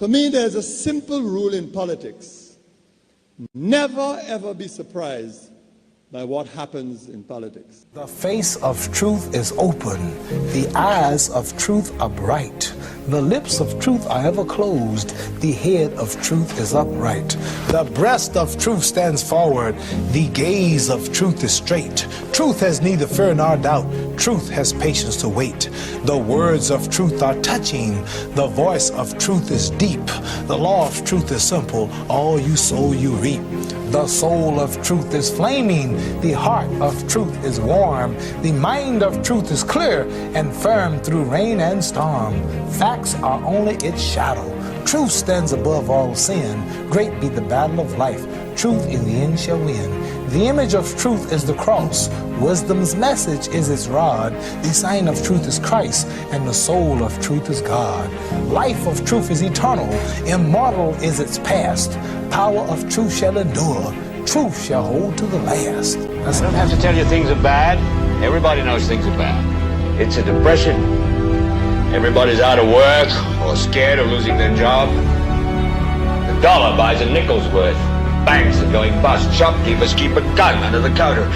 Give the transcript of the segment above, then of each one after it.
For me, there's a simple rule in politics. Never, ever be surprised by what happens in politics. The face of truth is open. The eyes of truth are bright. The lips of truth are ever closed. The head of truth is upright. The breast of truth stands forward. The gaze of truth is straight. Truth has neither fear nor doubt. Truth has patience to wait. The words of truth are touching. The voice of truth is deep. The law of truth is simple. All you sow, you reap. The soul of truth is flaming. The heart of truth is warm. The mind of truth is clear and firm through rain and storm. Facts are only its shadow. Truth stands above all sin. Great be the battle of life. Truth in the end shall win. The image of truth is the cross. Wisdom's message is its rod. The sign of truth is Christ, and the soul of truth is God. Life of truth is eternal. Immortal is its past. Power of truth shall endure. Truth shall hold to the last. I don't have to tell you things are bad. Everybody knows things are bad. It's a depression. Everybody's out of work or scared of losing their job. The dollar buys a nickel's worth. Banks are going bust. Shopkeepers keep a gun under the counter.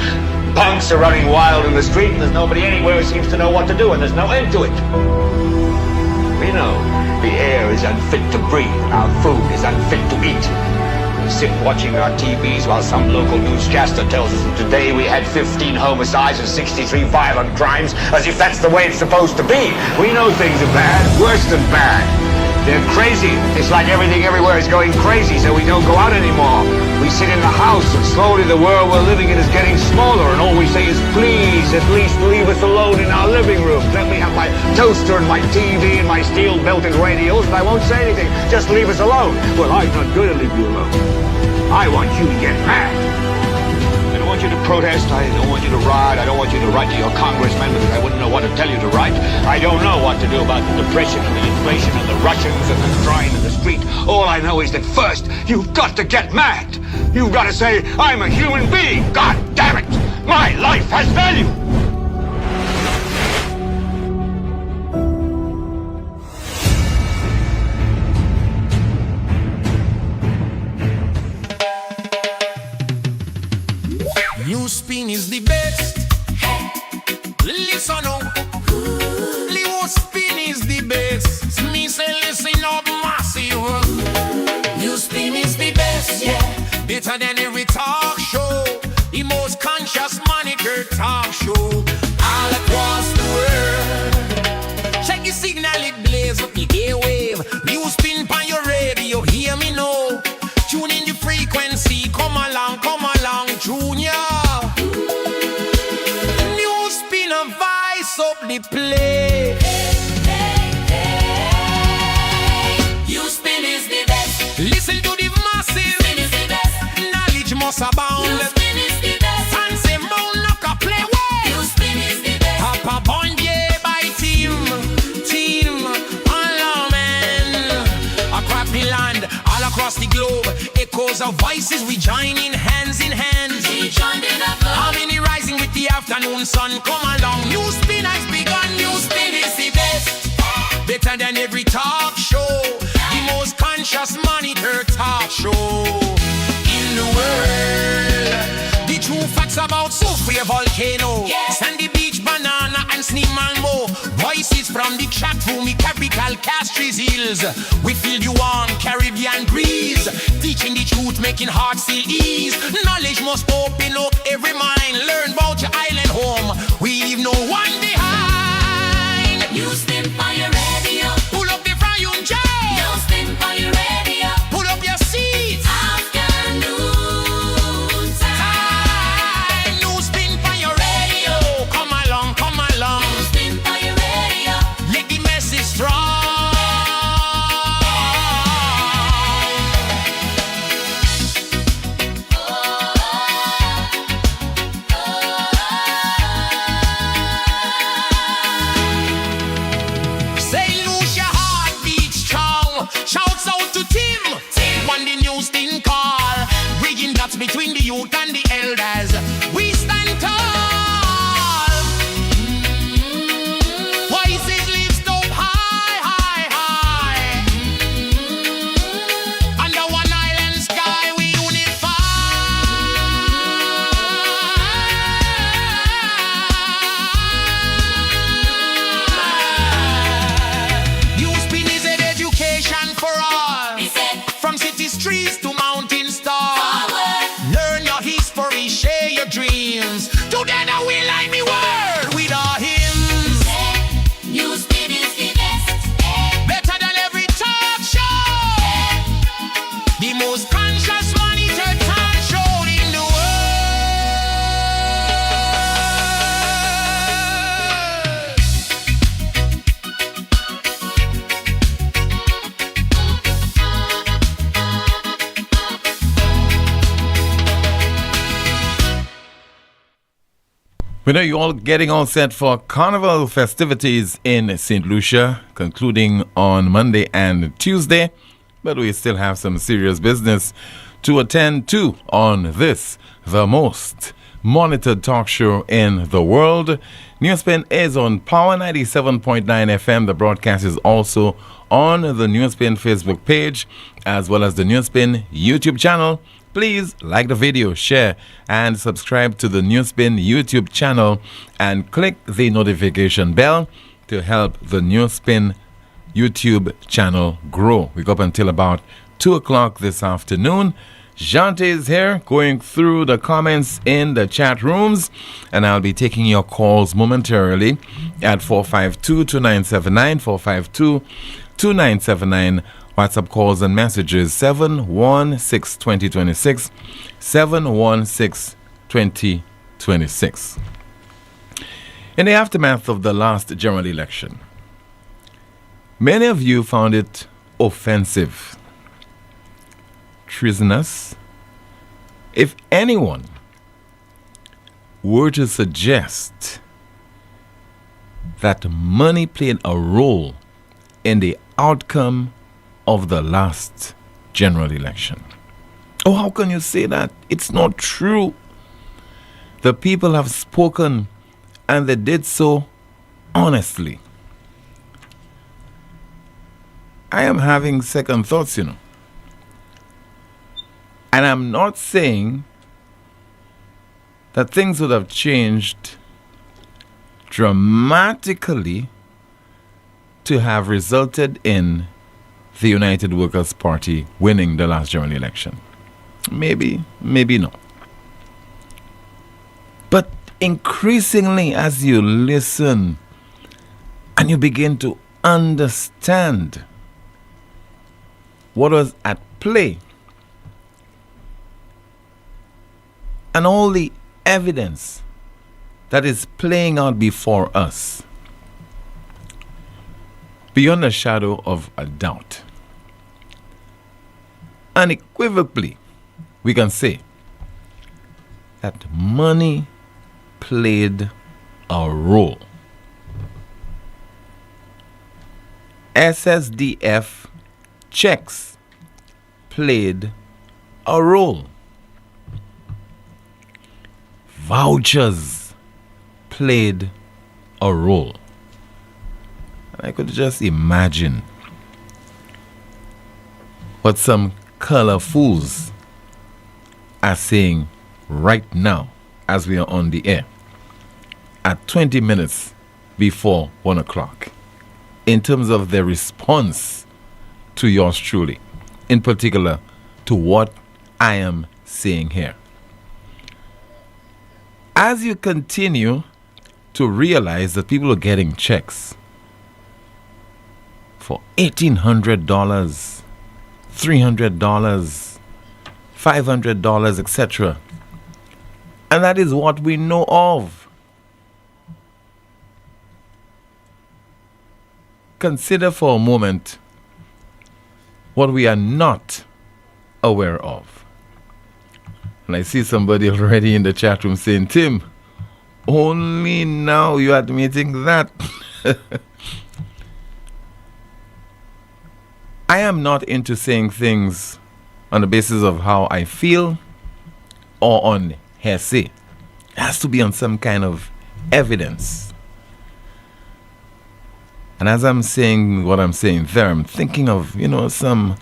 Punks are running wild in the street, and there's nobody anywhere who seems to know what to do, and there's no end to it. We know the air is unfit to breathe, and our food is unfit to eat. We sit watching our TVs while some local newscaster tells us that today we had 15 homicides and 63 violent crimes, as if that's the way it's supposed to be. We know things are bad, worse than bad. They're crazy. It's like everything everywhere is going crazy, so we don't go out anymore. We sit in the house, and slowly the world we're living in is getting smaller, and all we say is, please, at least leave us alone in our living room. Let me have my toaster and my TV and my steel-belted radios, and I won't say anything. Just leave us alone. Well, I'm not going to leave you alone. I want you to get mad. I don't want you to protest. I don't want you to riot. I don't want you to write to your congressman because I wouldn't know what to tell you to write. I don't know what to do about the depression and the inflation and the Russians and the crying in the street. All I know is that first, you've got to get mad. You've got to say, I'm a human being. God damn it. My life has value. NewsSpin is the best. Listen up. NewsSpin is the best. Me say listen up massive. NewsSpin is the best, yeah. Better than every talk show. The most conscious monitor talk show. All across the world. Check your signal, it blaze up your airwave. NewsSpin on your radio, hear me now. Tune in the frequency, come along, Junior. NewsSpin a vice up the place. NewsSpin is the best. Listen to the massive. NewsSpin is the best. Knowledge must abound. NewsSpin is the best. Fancy mount knock a play way. NewsSpin is the best. Papa Bondier by team, all man. Across the land, all across the globe. Echoes of voices, we join in hands in hands. Harmony rising with the afternoon sun. Come along, NewsSpin has begun. NewsSpin is the best. Better than every talk show. The most conscious monitor talk show in the world. The true facts about Sophia Volcano, Sandy Beach, Banana and Sneam Malmo. Voices from the chat room, the capital Castries Hills. We feel you warm Caribbean breeze. Teaching the truth, making hearts feel ease. Knowledge must open up every mind. Learn about your island home. We leave no one behind. NewsSpin on your radio. Pull up the volume, Jay. NewsSpin on your radio. Pull up your seats. Afternoon time. NewsSpin on your radio. Come along. NewsSpin on your radio. Let the message strong. Shouts out to Tim on the NewsSpin call, bridging gaps between the youth and the elders. We stand tall. Voices lift up high. We know you're all getting all set for carnival festivities in St. Lucia, concluding on Monday and Tuesday, but we still have some serious business to attend to on this, the most monitored talk show in the world. NewsSpin is on Power 97.9 FM. The broadcast is also on the NewsSpin Facebook page, as well as the NewsSpin YouTube channel. Please like the video, share, and subscribe to the NewsSpin YouTube channel and click the notification bell to help the NewsSpin YouTube channel grow. We go up until about 2 o'clock this afternoon. Jante is here going through the comments in the chat rooms, and I'll be taking your calls momentarily at 452-2979, 452-2979. WhatsApp calls and messages 716-2026, 716-2026. In the aftermath of the last general election, many of you found it offensive, treasonous, if anyone were to suggest that money played a role in the outcome of the last general election. Oh, how can you say that? It's not true. The people have spoken, and they did so honestly. I am having second thoughts, And I'm not saying that things would have changed dramatically to have resulted in the United Workers' Party winning the last general election. Maybe, maybe not. But increasingly, as you listen and you begin to understand what was at play and all the evidence that is playing out before us, beyond a shadow of a doubt, unequivocally, we can say that money played a role. SSDF checks played a role. Vouchers played a role. And I could just imagine what some color fools are saying right now as we are on the air at 20 minutes before 1 o'clock in terms of their response to yours truly, in particular to what I am saying here. As you continue to realize that people are getting checks for $1,800, $300, $500, etc. And that is what we know of. Consider for a moment what we are not aware of. And I see somebody already in the chat room saying, Tim, only now you're admitting that. I am not into saying things on the basis of how I feel or on hearsay. It has to be on some kind of evidence. And as I'm saying what I'm saying there, I'm thinking of, some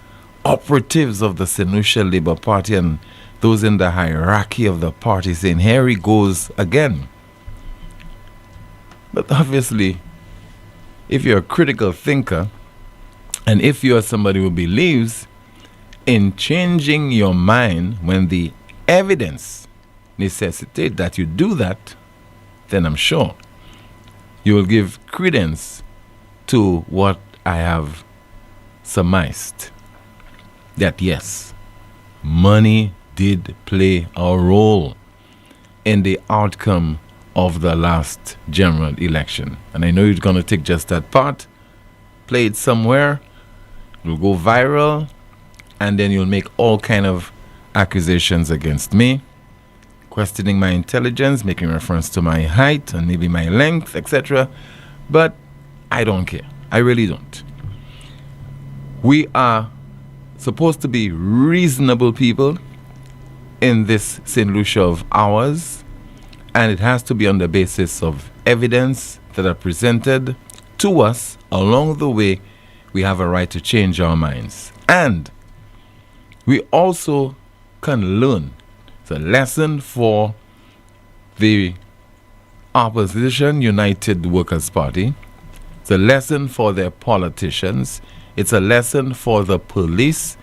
operatives of the St. Lucia Labour Party and those in the hierarchy of the party saying, here he goes again. But obviously, if you're a critical thinker, and if you are somebody who believes in changing your mind when the evidence necessitates that you do that, then I'm sure you will give credence to what I have surmised. That yes, money did play a role in the outcome of the last general election. And I know you're going to take just that part, play it somewhere, will go viral, and then you'll make all kind of accusations against me, questioning my intelligence, making reference to my height and maybe my length, etc. But I don't care. I really don't. We are supposed to be reasonable people in this St. Lucia of ours, and it has to be on the basis of evidence that are presented to us. Along the way, we have a right to change our minds. And we also can learn. It's a lesson for the opposition United Workers' Party. It's a lesson for their politicians. It's a lesson for the police.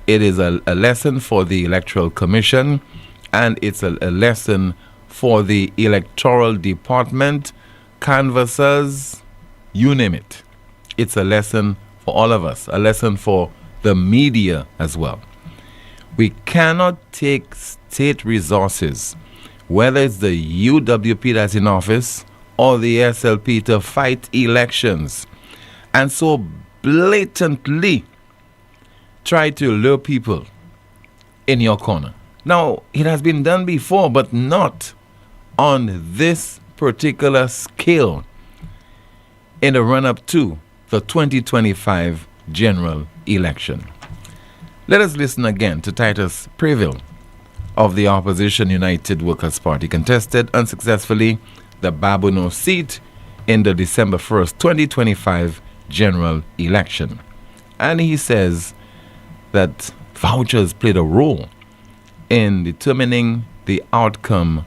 It is a lesson for the Electoral Commission. And it's a lesson for the Electoral Department, canvassers, you name it. It's a lesson for all of us, a lesson for the media as well. We cannot take state resources, whether it's the UWP that's in office or the SLP, to fight elections, and so blatantly try to lure people in your corner. Now, it has been done before, but not on this particular scale in the run-up to the 2025 general election. Let us listen again to Titus Preville of the opposition United Workers' Party, contested unsuccessfully the Babono seat in the December 1st, 2025 general election. And he says that vouchers played a role in determining the outcome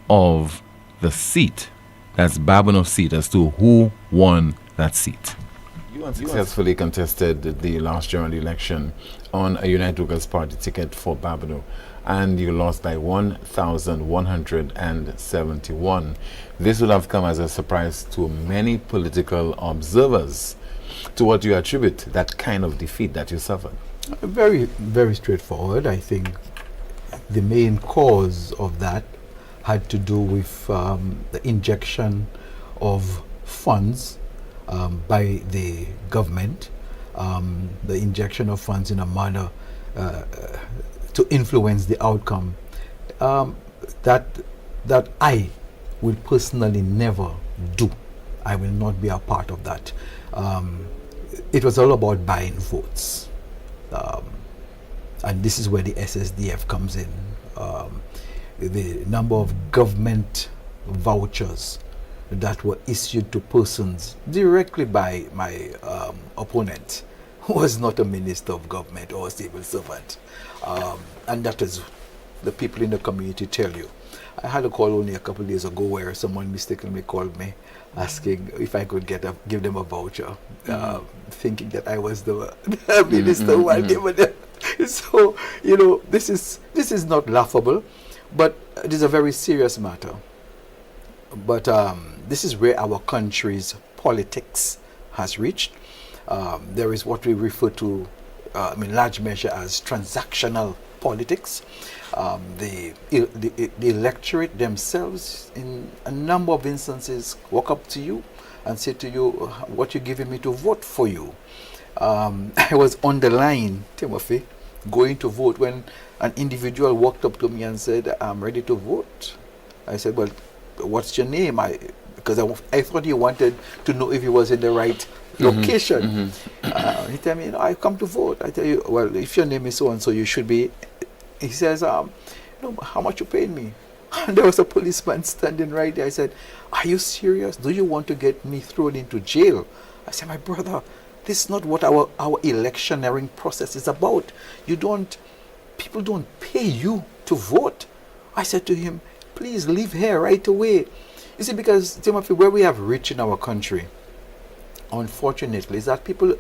of the seat, that's Babono seat, as to who won that seat. You unsuccessfully contested the last general election on a United Workers' Party ticket for Babono, and you lost by 1,171. This would have come as a surprise to many political observers. To what do you attribute that kind of defeat that you suffered? Very, very straightforward. I think the main cause of that had to do with the injection of funds by the government, the injection of funds in a manner to influence the outcome that I will personally never do. I will not be a part of that. It was all about buying votes, and this is where the SSDF comes in. The number of government vouchers that were issued to persons directly by my opponent, who was not a minister of government or a civil servant. And that is the people in the community tell you. I had a call only a couple of days ago where someone mistakenly called me asking if I could give them a voucher, thinking that I was the minister who had given them. So, you know, this is not laughable, but it is a very serious matter. But this is where our country's politics has reached. There is what we refer to, in large measure, as transactional politics. The electorate themselves, in a number of instances, walk up to you and say to you, what you giving me to vote for you? I was on the line, Timothy, going to vote when an individual walked up to me and said, I'm ready to vote. I said, well, what's your name? Because I thought he wanted to know if he was in the right location. He told me, I come to vote. I tell you, well, if your name is so and so, you should be. He says, no, how much you paying me? And there was a policeman standing right there. I said, are you serious? Do you want to get me thrown into jail? I said, my brother, this is not what our electioneering process is about. People don't pay you to vote. I said to him, please leave here right away. You see, because, Timothy, where we have reached in our country, unfortunately, is that people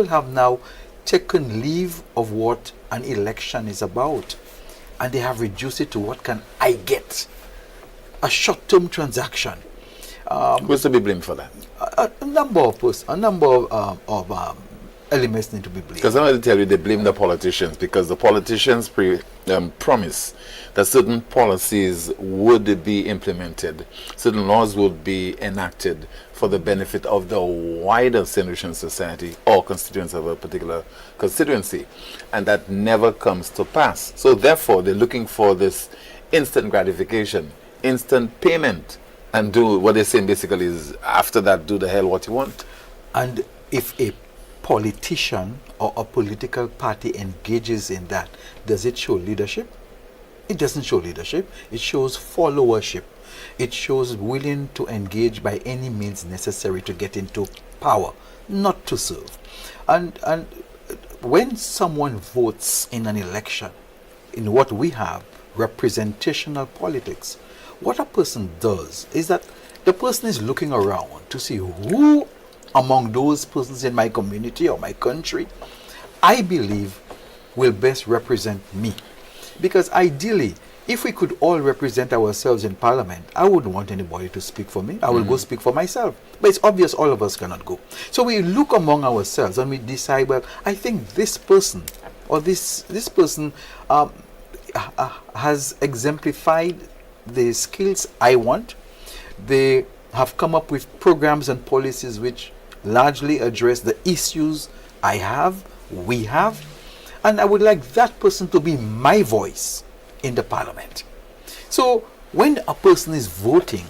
have now taken leave of what an election is about, and they have reduced it to what can I get? A short-term transaction. Who's to be blamed for that? A number of elements need to be blamed. Because I want to tell you, they blame the politicians, because the politicians promise that certain policies would be implemented, certain laws would be enacted for the benefit of the wider St. Lucian society or constituents of a particular constituency, and that never comes to pass. So therefore, they're looking for this instant gratification, instant payment, and do what they're saying basically is after that, do the hell what you want. And if a politician or a political party engages in that, does it show leadership? It doesn't show leadership. It shows followership. It shows willing to engage by any means necessary to get into power, not to serve. And when someone votes in an election, in what we have, representational politics, what a person does is that the person is looking around to see who among those persons in my community or my country I believe will best represent me. Because ideally, if we could all represent ourselves in parliament, I wouldn't want anybody to speak for me. I will go speak for myself. But it's obvious all of us cannot go. So we look among ourselves and we decide, well, I think this person or this person has exemplified the skills I want. They have come up with programs and policies which largely address the issues I have, we have, and I would like that person to be my voice in the parliament. So when a person is voting,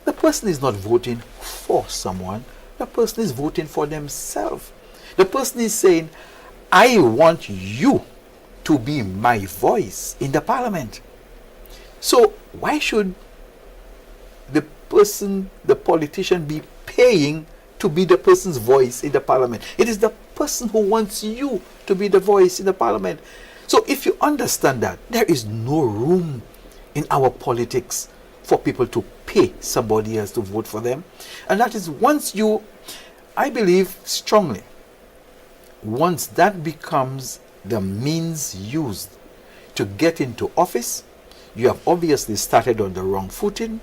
the person is not voting for someone, the person is voting for themselves. The person is saying, I want you to be my voice in the parliament. So why should the person, the politician, be paying to be the person's voice in the parliament? It is the person who wants you to be the voice in the parliament. So if you understand that, there is no room in our politics for people to pay somebody else to vote for them. And that is once you, I believe strongly, once that becomes the means used to get into office, you have obviously started on the wrong footing.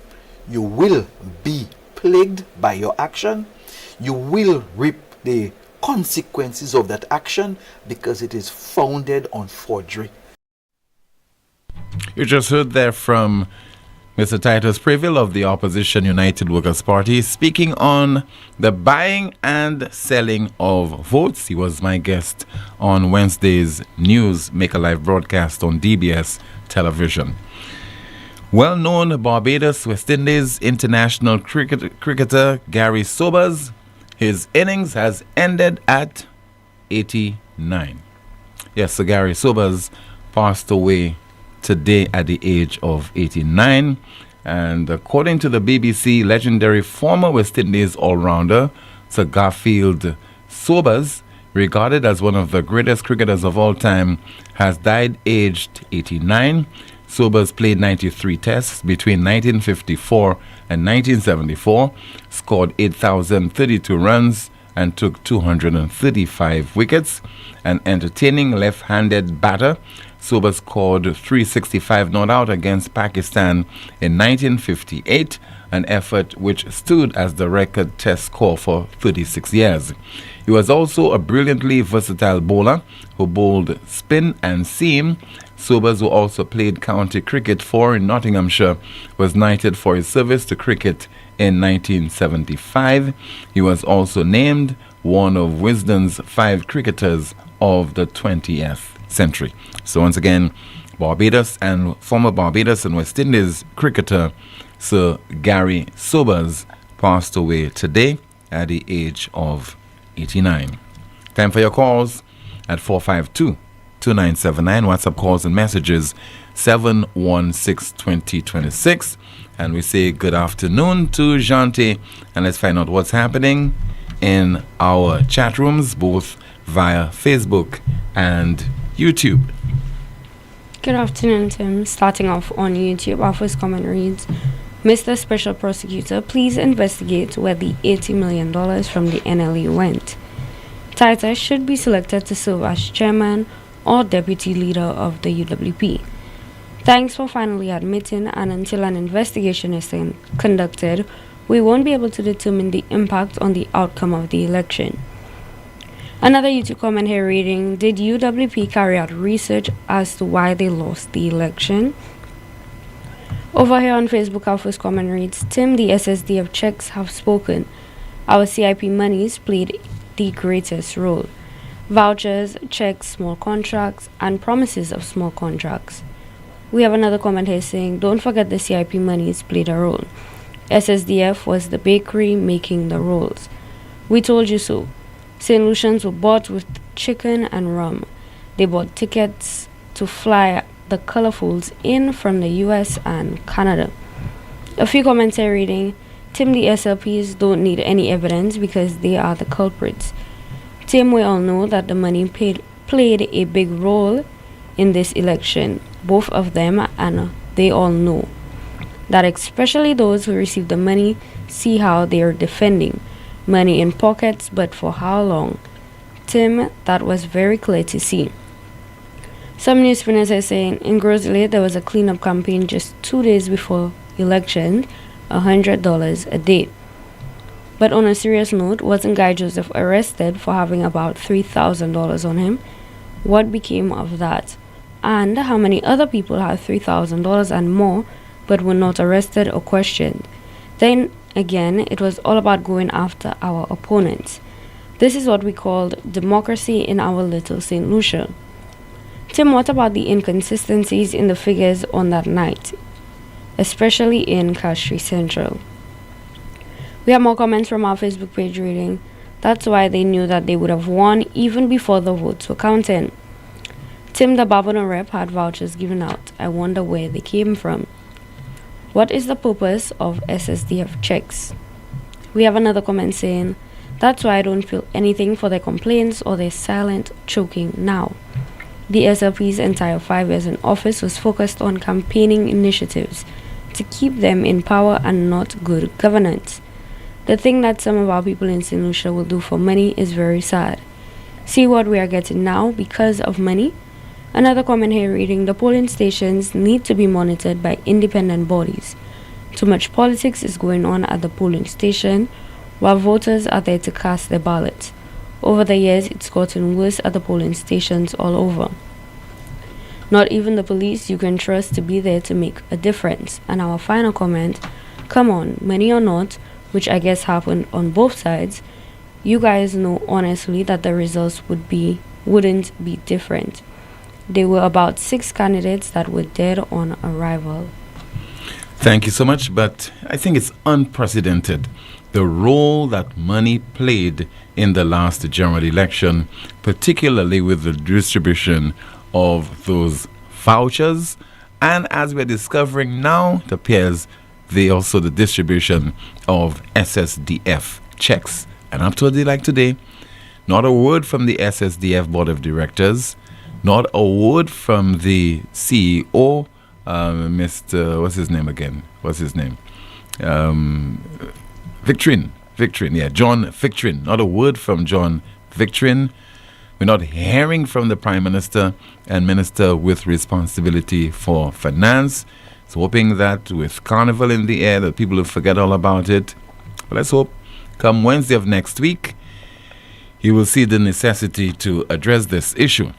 You will be plagued by your action. You will reap the consequences of that action because it is founded on forgery. You just heard there from Mr. Titus Previll of the Opposition United Workers' Party speaking on the buying and selling of votes. He was my guest on Wednesday's News Make a Live broadcast on DBS television. Well-known Barbados West Indies international cricketer Gary Sobers, his innings has ended at 89. Yes, so Gary Sobers passed away today at the age of 89. And according to the BBC, legendary former West Indies all-rounder Sir Garfield Sobers, regarded as one of the greatest cricketers of all time, has died aged 89. Sobers played 93 tests between 1954 and 1974, scored 8,032 runs and took 235 wickets. An entertaining left-handed batter, Sobers scored 365 not out against Pakistan in 1958, an effort which stood as the record test score for 36 years. He was also a brilliantly versatile bowler who bowled spin and seam. Sobers, who also played county cricket for Nottinghamshire, was knighted for his service to cricket in 1975. He was also named one of Wisden's 5 cricketers of the 20th century. So once again, Barbados and former Barbados and West Indies cricketer Sir Gary Sobers passed away today at the age of 89. Time for your calls at 452-2979. WhatsApp calls and messages 716-2026. And we say good afternoon to Jante, and let's find out what's happening in our chat rooms, both via Facebook and YouTube. Good afternoon, Tim. Starting off on YouTube, our first comment reads, Mr. Special Prosecutor, please investigate where the $80 million from the NLE went. Titus should be selected to serve as chairman or deputy leader of the UWP. Thanks for finally admitting, and until an investigation is conducted, we won't be able to determine the impact on the outcome of the election. Another YouTube comment here reading, did UWP carry out research as to why they lost the election? Over here on Facebook, our first comment reads, Tim, the SSDF checks have spoken. Our CIP monies played the greatest role. Vouchers, checks, small contracts, and promises of small contracts. We have another comment here saying, don't forget the CIP monies played a role. SSDF was the bakery making the rolls. We told you so. St. Lucians were bought with chicken and rum. They bought tickets to fly the colorfuls in from the US and Canada. A few comments here reading, Tim, the SLPs don't need any evidence because they are the culprits. Tim, we all know that the money played a big role in this election, both of them, and they all know that especially those who received the money see how they are defending money in pockets, but for how long? Tim, that was very clear to see. Some NewsSpinners are saying in Grosley there was a cleanup campaign just 2 days before election, $100 a day. But on a serious note, wasn't Guy Joseph arrested for having about $3,000 on him? What became of that? And how many other people had $3,000 and more but were not arrested or questioned? Then again, it was all about going after our opponents. This is what we called democracy in our little St. Lucia. Tim, what about the inconsistencies in the figures on that night, especially in Castries Central? We have more comments from our Facebook page reading, that's why they knew that they would have won even before the votes were counted. Tim, the Babylon rep, had vouchers given out. I wonder where they came from. What is the purpose of SSDF checks? We have another comment saying, that's why I don't feel anything for their complaints or their silent choking now. The SLP's entire 5 years in office was focused on campaigning initiatives to keep them in power and not good governance. The thing that some of our people in St. Lucia will do for money is very sad. See what we are getting now because of money? Another comment here reading, the polling stations need to be monitored by independent bodies. Too much politics is going on at the polling station while voters are there to cast their ballots. Over the years, it's gotten worse at the polling stations all over. Not even the police you can trust to be there to make a difference. And our final comment, come on, money or not, which I guess happened on both sides, you guys know honestly that the results wouldn't be different. There were about 6 candidates that were dead on arrival. Thank you so much, but I think it's unprecedented, the role that money played in the last general election, particularly with the distribution of those vouchers, and as we're discovering now, it appears the distribution of SSDF checks. And up to a day like today, not a word from the SSDF board of directors, not a word from the CEO, Mr. What's his name again? Victorin, John Victorin. Not a word from John Victorin. We're not hearing from the Prime Minister and Minister with responsibility for finance. So hoping that with Carnival in the air that people will forget all about it. But let's hope come Wednesday of next week, you will see the necessity to address this issue.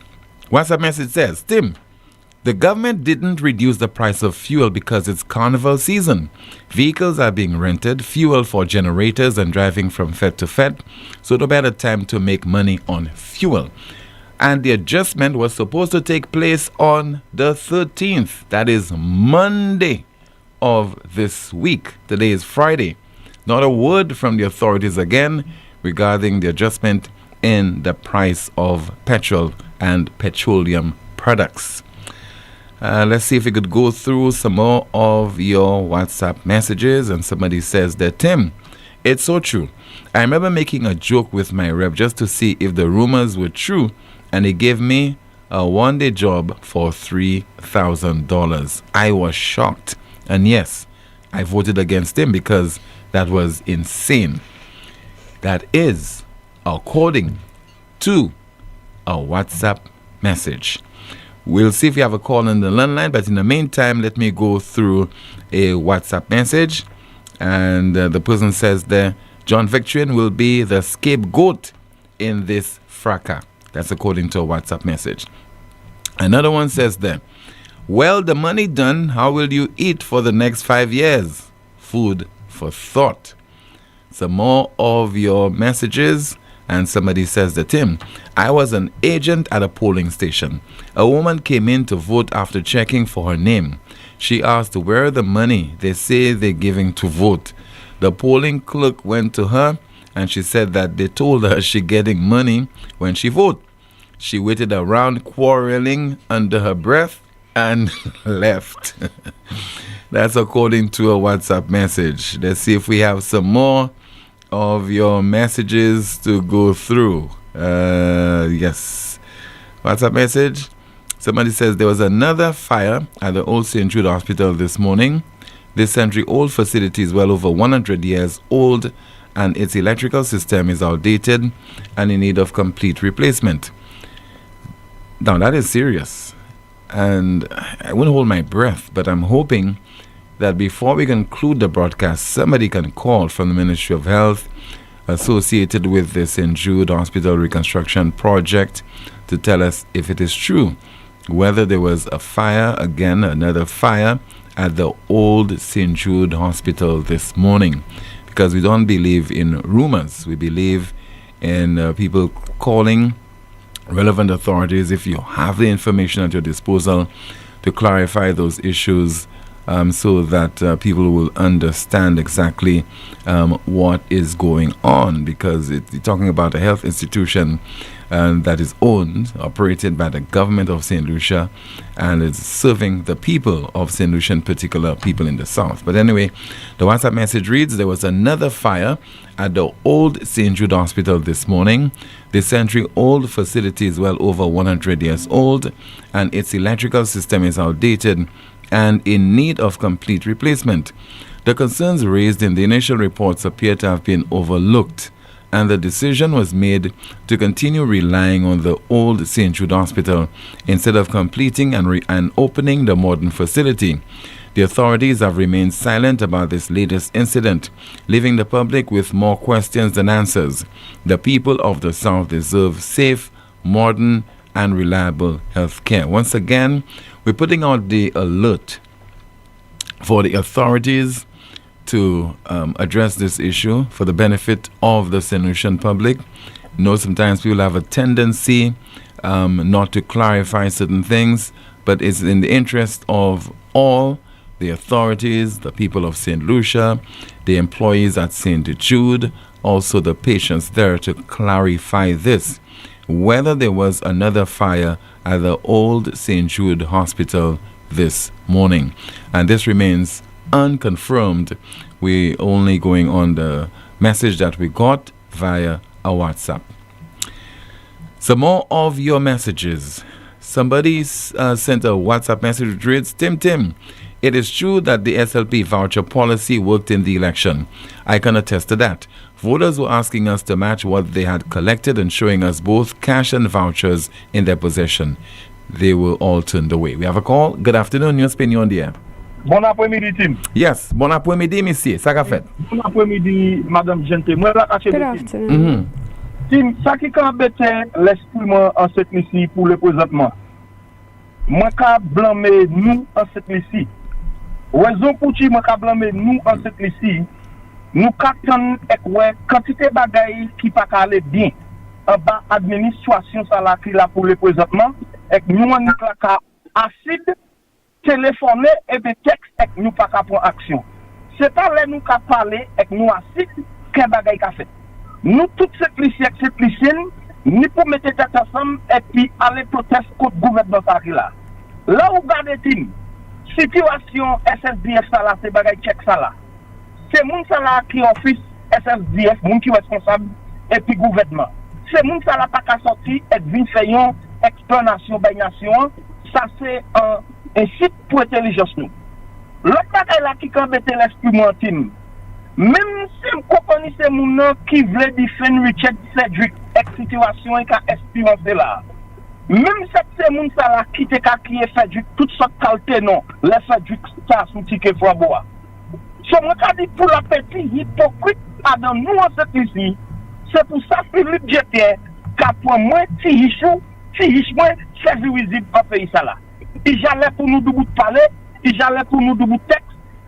WhatsApp message says, Tim, the government didn't reduce the price of fuel because it's Carnival season. Vehicles are being rented, fuel for generators and driving from Fed to Fed. So no better time to make money on fuel. And the adjustment was supposed to take place on the 13th. That is Monday of this week. Today is Friday. Not a word from the authorities again regarding the adjustment in the price of petrol and petroleum products. Let's see if we could go through some more of your WhatsApp messages. And somebody says that, Tim, it's so true. I remember making a joke with my rep just to see if the rumors were true, and he gave me a one-day job for $3,000. I was shocked. And yes, I voted against him because that was insane. That is according to a WhatsApp message. We'll see if we have a call on the landline, but in the meantime, let me go through a WhatsApp message. And the person says there, John Victorin will be the scapegoat in this fracas. That's according to a WhatsApp message. Another one says there, well, the money done, how will you eat for the next 5 years? Food for thought. Some more of your messages. And somebody says that, Tim, I was an agent at a polling station. A woman came in to vote after checking for her name. She asked where the money they say they're giving to vote. The polling clerk went to her and she said that they told her she getting money when she vote. She waited around quarreling under her breath and left. That's according to a WhatsApp message. Let's see if we have some more of your messages to go through. Yes. WhatsApp message. Somebody says there was another fire at the old St. Jude Hospital this morning. This century-old facility is well over 100 years old and its electrical system is outdated and in need of complete replacement. Now that is serious. And I wouldn't hold my breath, but I'm hoping that before we conclude the broadcast, somebody can call from the Ministry of Health associated with the St. Jude Hospital Reconstruction Project to tell us if it is true, whether there was a fire, again, another fire at the old St. Jude Hospital this morning. Because we don't believe in rumors. We believe in people calling relevant authorities if you have the information at your disposal to clarify those issues so that people will understand exactly what is going on, because you're talking about a health institution that is owned, operated by the government of St. Lucia, and it's serving the people of St. Lucia, in particular people in the south. But anyway, the WhatsApp message reads, there was another fire at the old St. Jude Hospital this morning. The century-old facility is well over 100 years old, and its electrical system is outdated and in need of complete replacement. The concerns raised in the initial reports appear to have been overlooked, and the decision was made to continue relying on the old St. Jude Hospital instead of completing and opening the modern facility. The authorities have remained silent about this latest incident, leaving the public with more questions than answers. The people of the South deserve safe, modern, and reliable health care. Once again, we're putting out the alert for the authorities to address this issue for the benefit of the St. Lucian public. You know, sometimes people have a tendency not to clarify certain things, but it's in the interest of all the authorities, the people of St. Lucia, the employees at St. Jude, also the patients there, to clarify this, whether there was another fire at the old St. Jude Hospital this morning. And this remains unconfirmed. We're only going on the message that we got via a WhatsApp. Some more of your messages. Somebody sent a WhatsApp message which reads, Tim, it is true that the SLP voucher policy worked in the election. I can attest to that. Voters were asking us to match what they had collected and showing us both cash and vouchers in their possession. They were all turned away. We have a call. Good afternoon, NewsSpin, you're on the air. Bon après-midi, Tim. Yes, bon après-midi, monsieur. Ça qu'a fait? Bon après-midi, Madame Gente. Moi, là, Good afternoon. Tim, ça qui a embêté l'esprit en cette ici pour le présentement. Moi, je blâmer nous en cette ici. Raison pour qui moi, je blâmer nous en cette ici. Nous avons quantité de bagailles qui ne pas aller bien. En bas, administration, ça là, qui là pour le présentement. Et nous, on a acide, téléphoner et des textes, et nous pas prendre action. C'est pas là nous qu'à parler, et nous acide, qu'un bagaille qu'a fait. Nous, toutes ces lycéennes, nous pour mettre tête ensemble, et puis aller protester contre le gouvernement là. Là où regardez-vous, situation SSDF, ça là, c'est bagaille check ça là. C'est moun ça là qui office SSDF, moun qui est responsable, et puis gouvernement. C'est moun ça là pas qu'à sortir et vin faire une explanation bagnation, ça c'est un site pour intelligence nous. L'autre bagaille là qui embête l'esprit intime. Même si on connaît ces moun qui veut défendre Richard Cedric ex situation et qu'a expérience là. Même si c'est moun ça là qui te qui est fait toute sorte qualité non, les Cedric ça sous ticket bois. So, moi, je dis pour la petite hypocrite, dans nous, en cette ici, c'est pour ça que Philippe Jeter, qui pour moi, si riche, moi, c'est visible dans le pays, ça là. Il j'allais pour nous de bout de palais, il j'allais pour nous de bout de texte,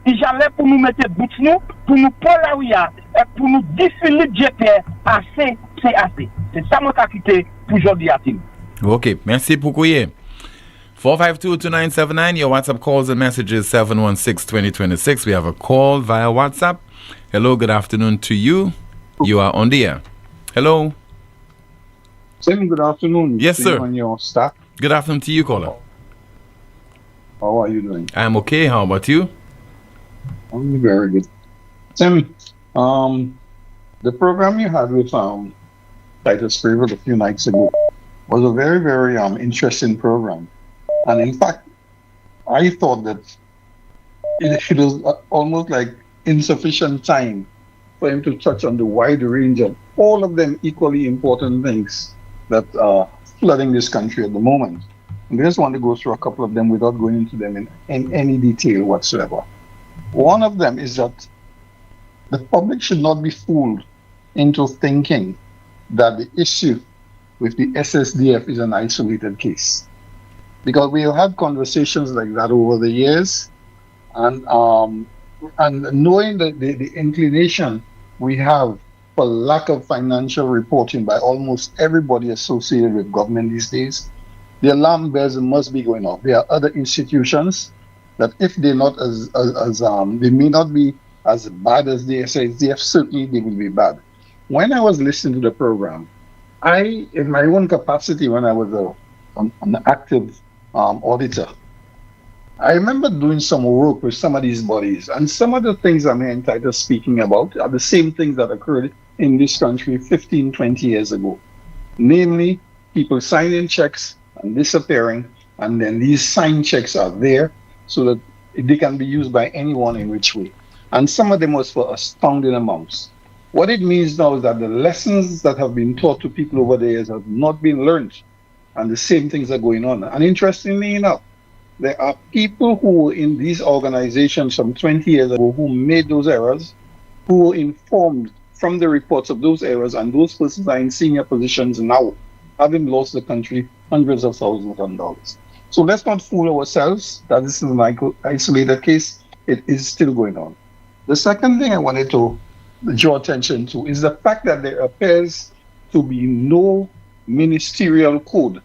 il j'allais pour nous mettre bout de nous, pour nous prendre la ouïa, et pour nous dire Philippe Jeter, assez c'est assez. C'est ça moi qui quitté pour aujourd'hui à Tim. OK. Merci beaucoup. 452-2979. Your WhatsApp calls and messages 716-2026. We have a call via WhatsApp. Hello, good afternoon to you. You are on the air. Hello. Tim, good afternoon. Yes, to sir. You and your staff. Good afternoon to you, caller. How are you doing? I'm okay. How about you? I'm very good. Tim, the program you had with Titus Favorite a few nights ago was a very, very interesting program. And in fact, I thought that it was almost like insufficient time for him to touch on the wide range of all of them equally important things that are flooding this country at the moment. And I just want to go through a couple of them without going into them in any detail whatsoever. One of them is that the public should not be fooled into thinking that the issue with the SSDF is an isolated case. Because we have had conversations like that over the years, and knowing the inclination we have for lack of financial reporting by almost everybody associated with government these days, the alarm bells must be going off. There are other institutions that if they're not they may not be as bad as the SSDF, certainly they will be bad. When I was listening to the program, in my own capacity when I was an active auditor, I remember doing some work with some of these bodies, and some of the things I'm entitled speaking about are the same things that occurred in this country 15, 20 years ago. Namely, people signing checks and disappearing, and then these signed checks are there so that they can be used by anyone in which way. And some of them was for astounding amounts. What it means now is that the lessons that have been taught to people over the years have not been learned, and the same things are going on. And interestingly enough, there are people who were in these organizations some 20 years ago who made those errors, who were informed from the reports of those errors, and those persons are in senior positions now, having lost the country hundreds of thousands of dollars. So let's not fool ourselves that this is an isolated case. It is still going on. The second thing I wanted to draw attention to is the fact that there appears to be no ministerial code.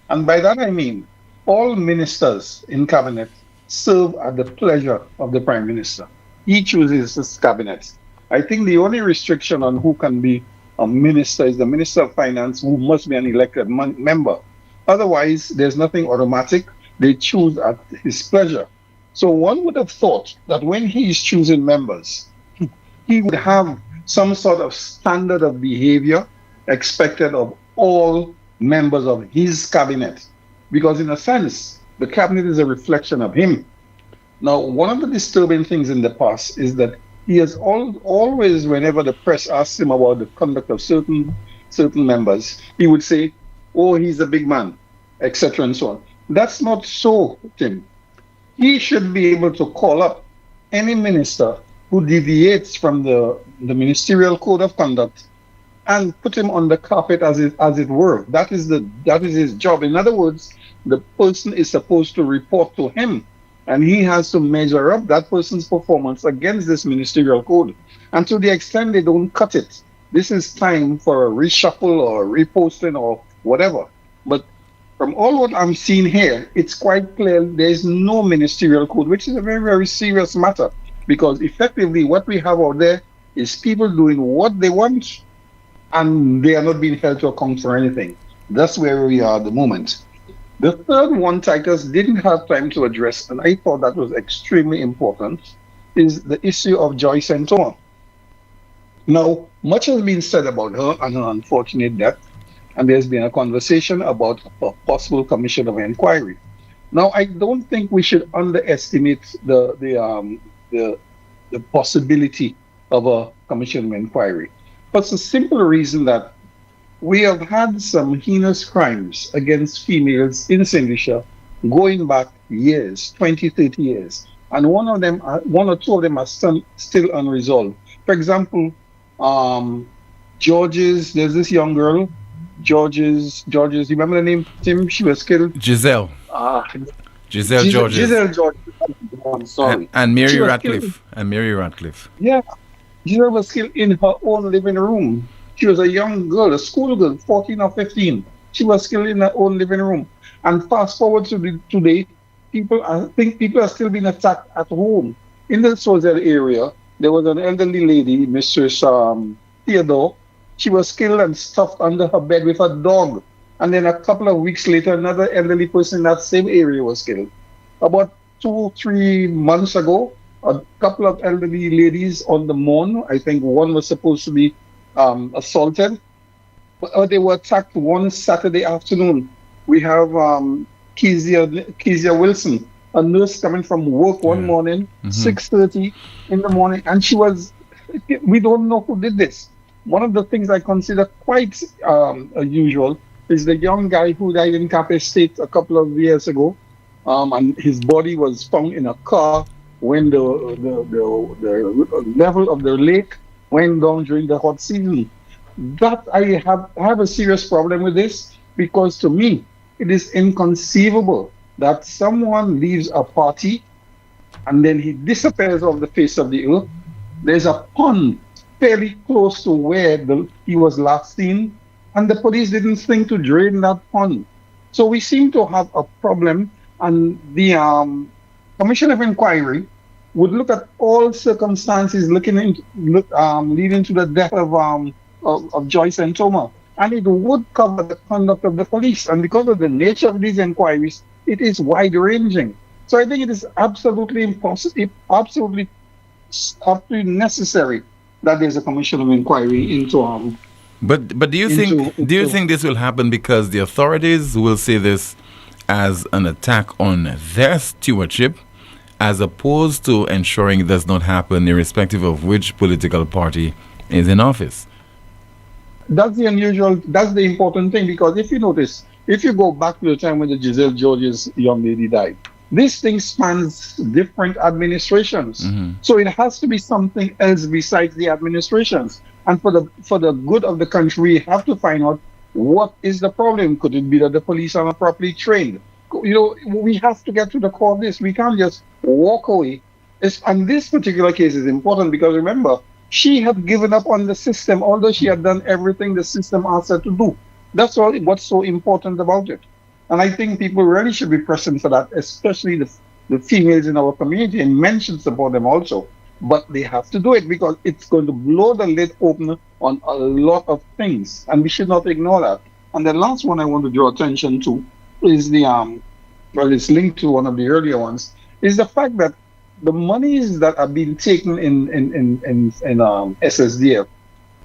And by that I mean all ministers in cabinet serve at the pleasure of the prime minister. He chooses his cabinet. I think the only restriction on who can be a minister is the Minister of Finance, who must be an elected member. Otherwise, there's nothing automatic. They choose at his pleasure. So one would have thought that when he is choosing members, he would have some sort of standard of behavior expected of all members of his cabinet. Because in a sense, the cabinet is a reflection of him. Now, one of the disturbing things in the past is that he has always, whenever the press asks him about the conduct of certain members, he would say, oh, he's a big man, etc. and so on. That's not so, Tim. He should be able to call up any minister who deviates from the ministerial code of conduct and put him on the carpet, as it were. That is his job. In other words, the person is supposed to report to him, and he has to measure up that person's performance against this ministerial code. And to the extent they don't cut it, this is time for a reshuffle or reposting or whatever. But from all what I'm seeing here, it's quite clear there is no ministerial code, which is a very, very serious matter, because effectively what we have out there is people doing what they want, and they are not being held to account for anything. That's where we are at the moment. The third one Titus didn't have time to address, and I thought that was extremely important, is the issue of Joy Santoma. Now, much has been said about her and her unfortunate death, and there's been a conversation about a possible commission of inquiry. Now, I don't think we should underestimate the possibility of a commission of inquiry. For the simple reason that we have had some heinous crimes against females in St. Lucia going back years, 20, 30 years. And one or two of them are still unresolved. For example, George's, there's this young girl, George's, you remember the name, Tim? She was killed. Giselle. Giselle Georges. Giselle Georges. I'm sorry. And Mary Ratcliffe. And Mary Ratcliffe. Yeah. Giselle was killed in her own living room. She was a young girl, a schoolgirl, 14 or 15. She was still in her own living room. And fast forward to today, I think people are still being attacked at home. In the Sozel area, there was an elderly lady, Mrs. Theodore. She was killed and stuffed under her bed with a dog. And then a couple of weeks later, another elderly person in that same area was killed. About 2-3 months ago, a couple of elderly ladies on the Mon, I think one was supposed to be assaulted. They were attacked one Saturday afternoon. We have Kezia Wilson, a nurse coming from work one morning, 6:30 in the morning, and we don't know who did this. One of the things I consider quite unusual is the young guy who died in Cape State a couple of years ago, and his body was found in a car when the level of the lake went down during the hot season. That I have a serious problem with this, because to me, it is inconceivable that someone leaves a party and then he disappears off the face of the earth. There's a pond fairly close to where he was last seen, and the police didn't think to drain that pond. So we seem to have a problem, and the Commission of Inquiry would look at all circumstances leading to the death of Joyce and Toma, and it would cover the conduct of the police. And because of the nature of these inquiries, it is wide-ranging. So I think it is absolutely impossible, absolutely necessary that there's a commission of inquiry into. But do you think this will happen because the authorities will see this as an attack on their stewardship, as opposed to ensuring it does not happen irrespective of which political party is in office? That's the important thing, because if you notice, if you go back to the time when the Giselle George's young lady died, this thing spans different administrations. So it has to be something else besides the administrations. And for the good of the country, we have to find out what is the problem. Could it be that the police are not properly trained? We have to get to the core of this. We can't just walk away. And this particular case is important because, remember, she had given up on the system, although she had done everything the system asked her to do. That's what's so important about it. And I think people really should be present for that, especially the females in our community, and men should support them also. But they have to do it because it's going to blow the lid open on a lot of things, and we should not ignore that. And the last one I want to draw attention to is it's linked to one of the earlier ones, is the fact that the monies that are being taken in SSDF,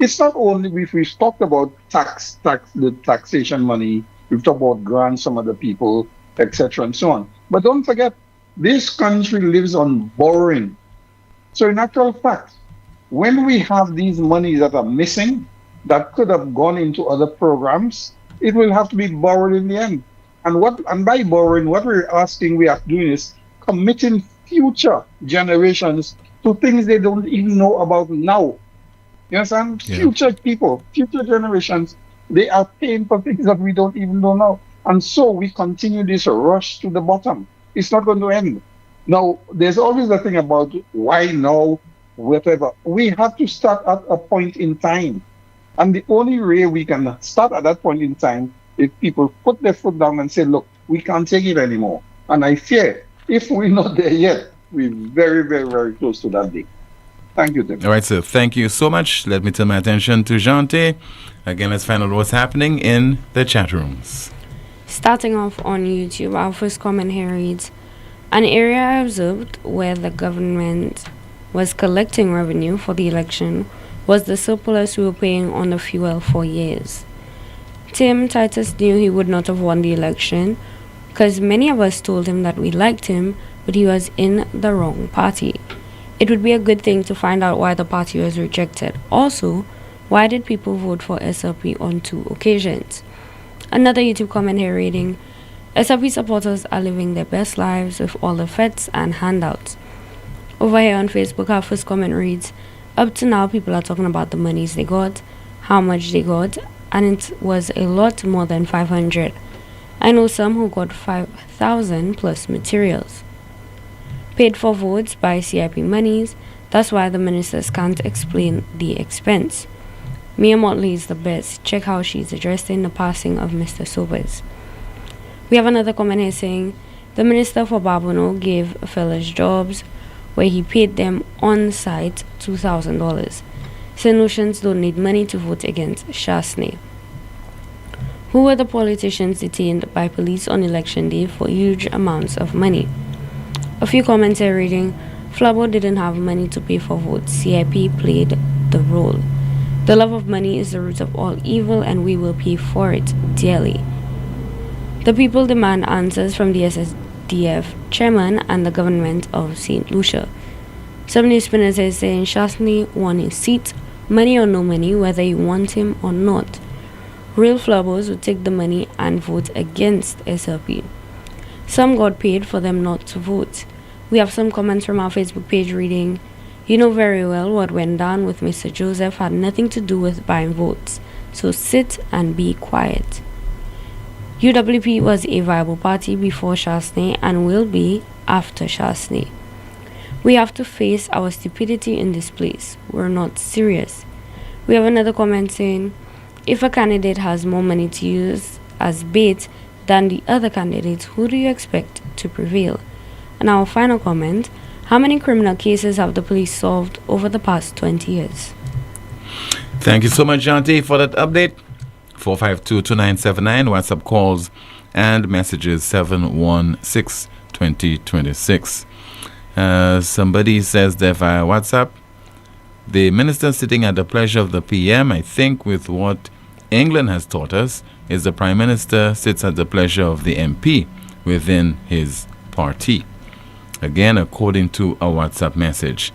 it's not only we've talked about the taxation money, we've talked about grants from other people, etc. and so on. But don't forget, this country lives on borrowing. So in actual fact, when we have these monies that are missing, that could have gone into other programs, it will have to be borrowed in the end. And by borrowing, what we are doing is committing future generations to things they don't even know about now. You understand? Yeah. Future people, future generations, they are paying for things that we don't even know now. And so we continue this rush to the bottom. It's not going to end. Now, there's always the thing about why now, whatever. We have to start at a point in time. And the only way we can start at that point in time is people put their foot down and say, look, we can't take it anymore. And I fear, if we're not there yet, we're very, very, very close to that day. Thank you, Tim. All right, sir. Thank you so much. Let me turn my attention to Jante. Again, let's find out what's happening in the chat rooms. Starting off on YouTube, our first comment here reads, an area I observed where the government was collecting revenue for the election was the surplus we were paying on the fuel for years. Tim Titus knew he would not have won the election because many of us told him that we liked him, but he was in the wrong party. It would be a good thing to find out why the party was rejected. Also, why did people vote for SLP on 2 occasions? Another YouTube comment here reading, SLP supporters are living their best lives with all the feds and handouts. Over here on Facebook, our first comment reads, up to now people are talking about the monies they got, how much they got, and it was a lot more than 500. I know some who got 5,000 plus materials. Paid for votes by CIP monies, that's why the ministers can't explain the expense. Mia Motley is the best. Check how she's addressing the passing of Mr. Sobers. We have another comment here saying, the Minister for Babono gave fellas jobs where he paid them on site $2,000. St. Lucians don't need money to vote against Shasney. Who were the politicians detained by police on election day for huge amounts of money? A few comments here reading, Flabo didn't have money to pay for votes. CIP played the role. The love of money is the root of all evil and we will pay for it dearly. The people demand answers from the SSDF chairman and the government of St. Lucia. Some NewsSpinners is saying Shasney won his seat, money or no money, whether you want him or not. Real Flabos would take the money and vote against SLP. Some got paid for them not to vote. We have some comments from our Facebook page reading, you know very well what went down with Mr. Joseph had nothing to do with buying votes, so sit and be quiet. UWP was a viable party before Shasney and will be after Shasney. We have to face our stupidity in this place. We're not serious. We have another comment saying, if a candidate has more money to use as bait than the other candidates, who do you expect to prevail? And our final comment, how many criminal cases have the police solved over the past 20 years? Thank you so much, Janti, for that update. 452-2979, WhatsApp calls and messages 716-2026. Somebody says that via WhatsApp, the minister sitting at the pleasure of the PM, I think with what England has taught us, is the Prime Minister sits at the pleasure of the MP within his party. Again, according to a WhatsApp message.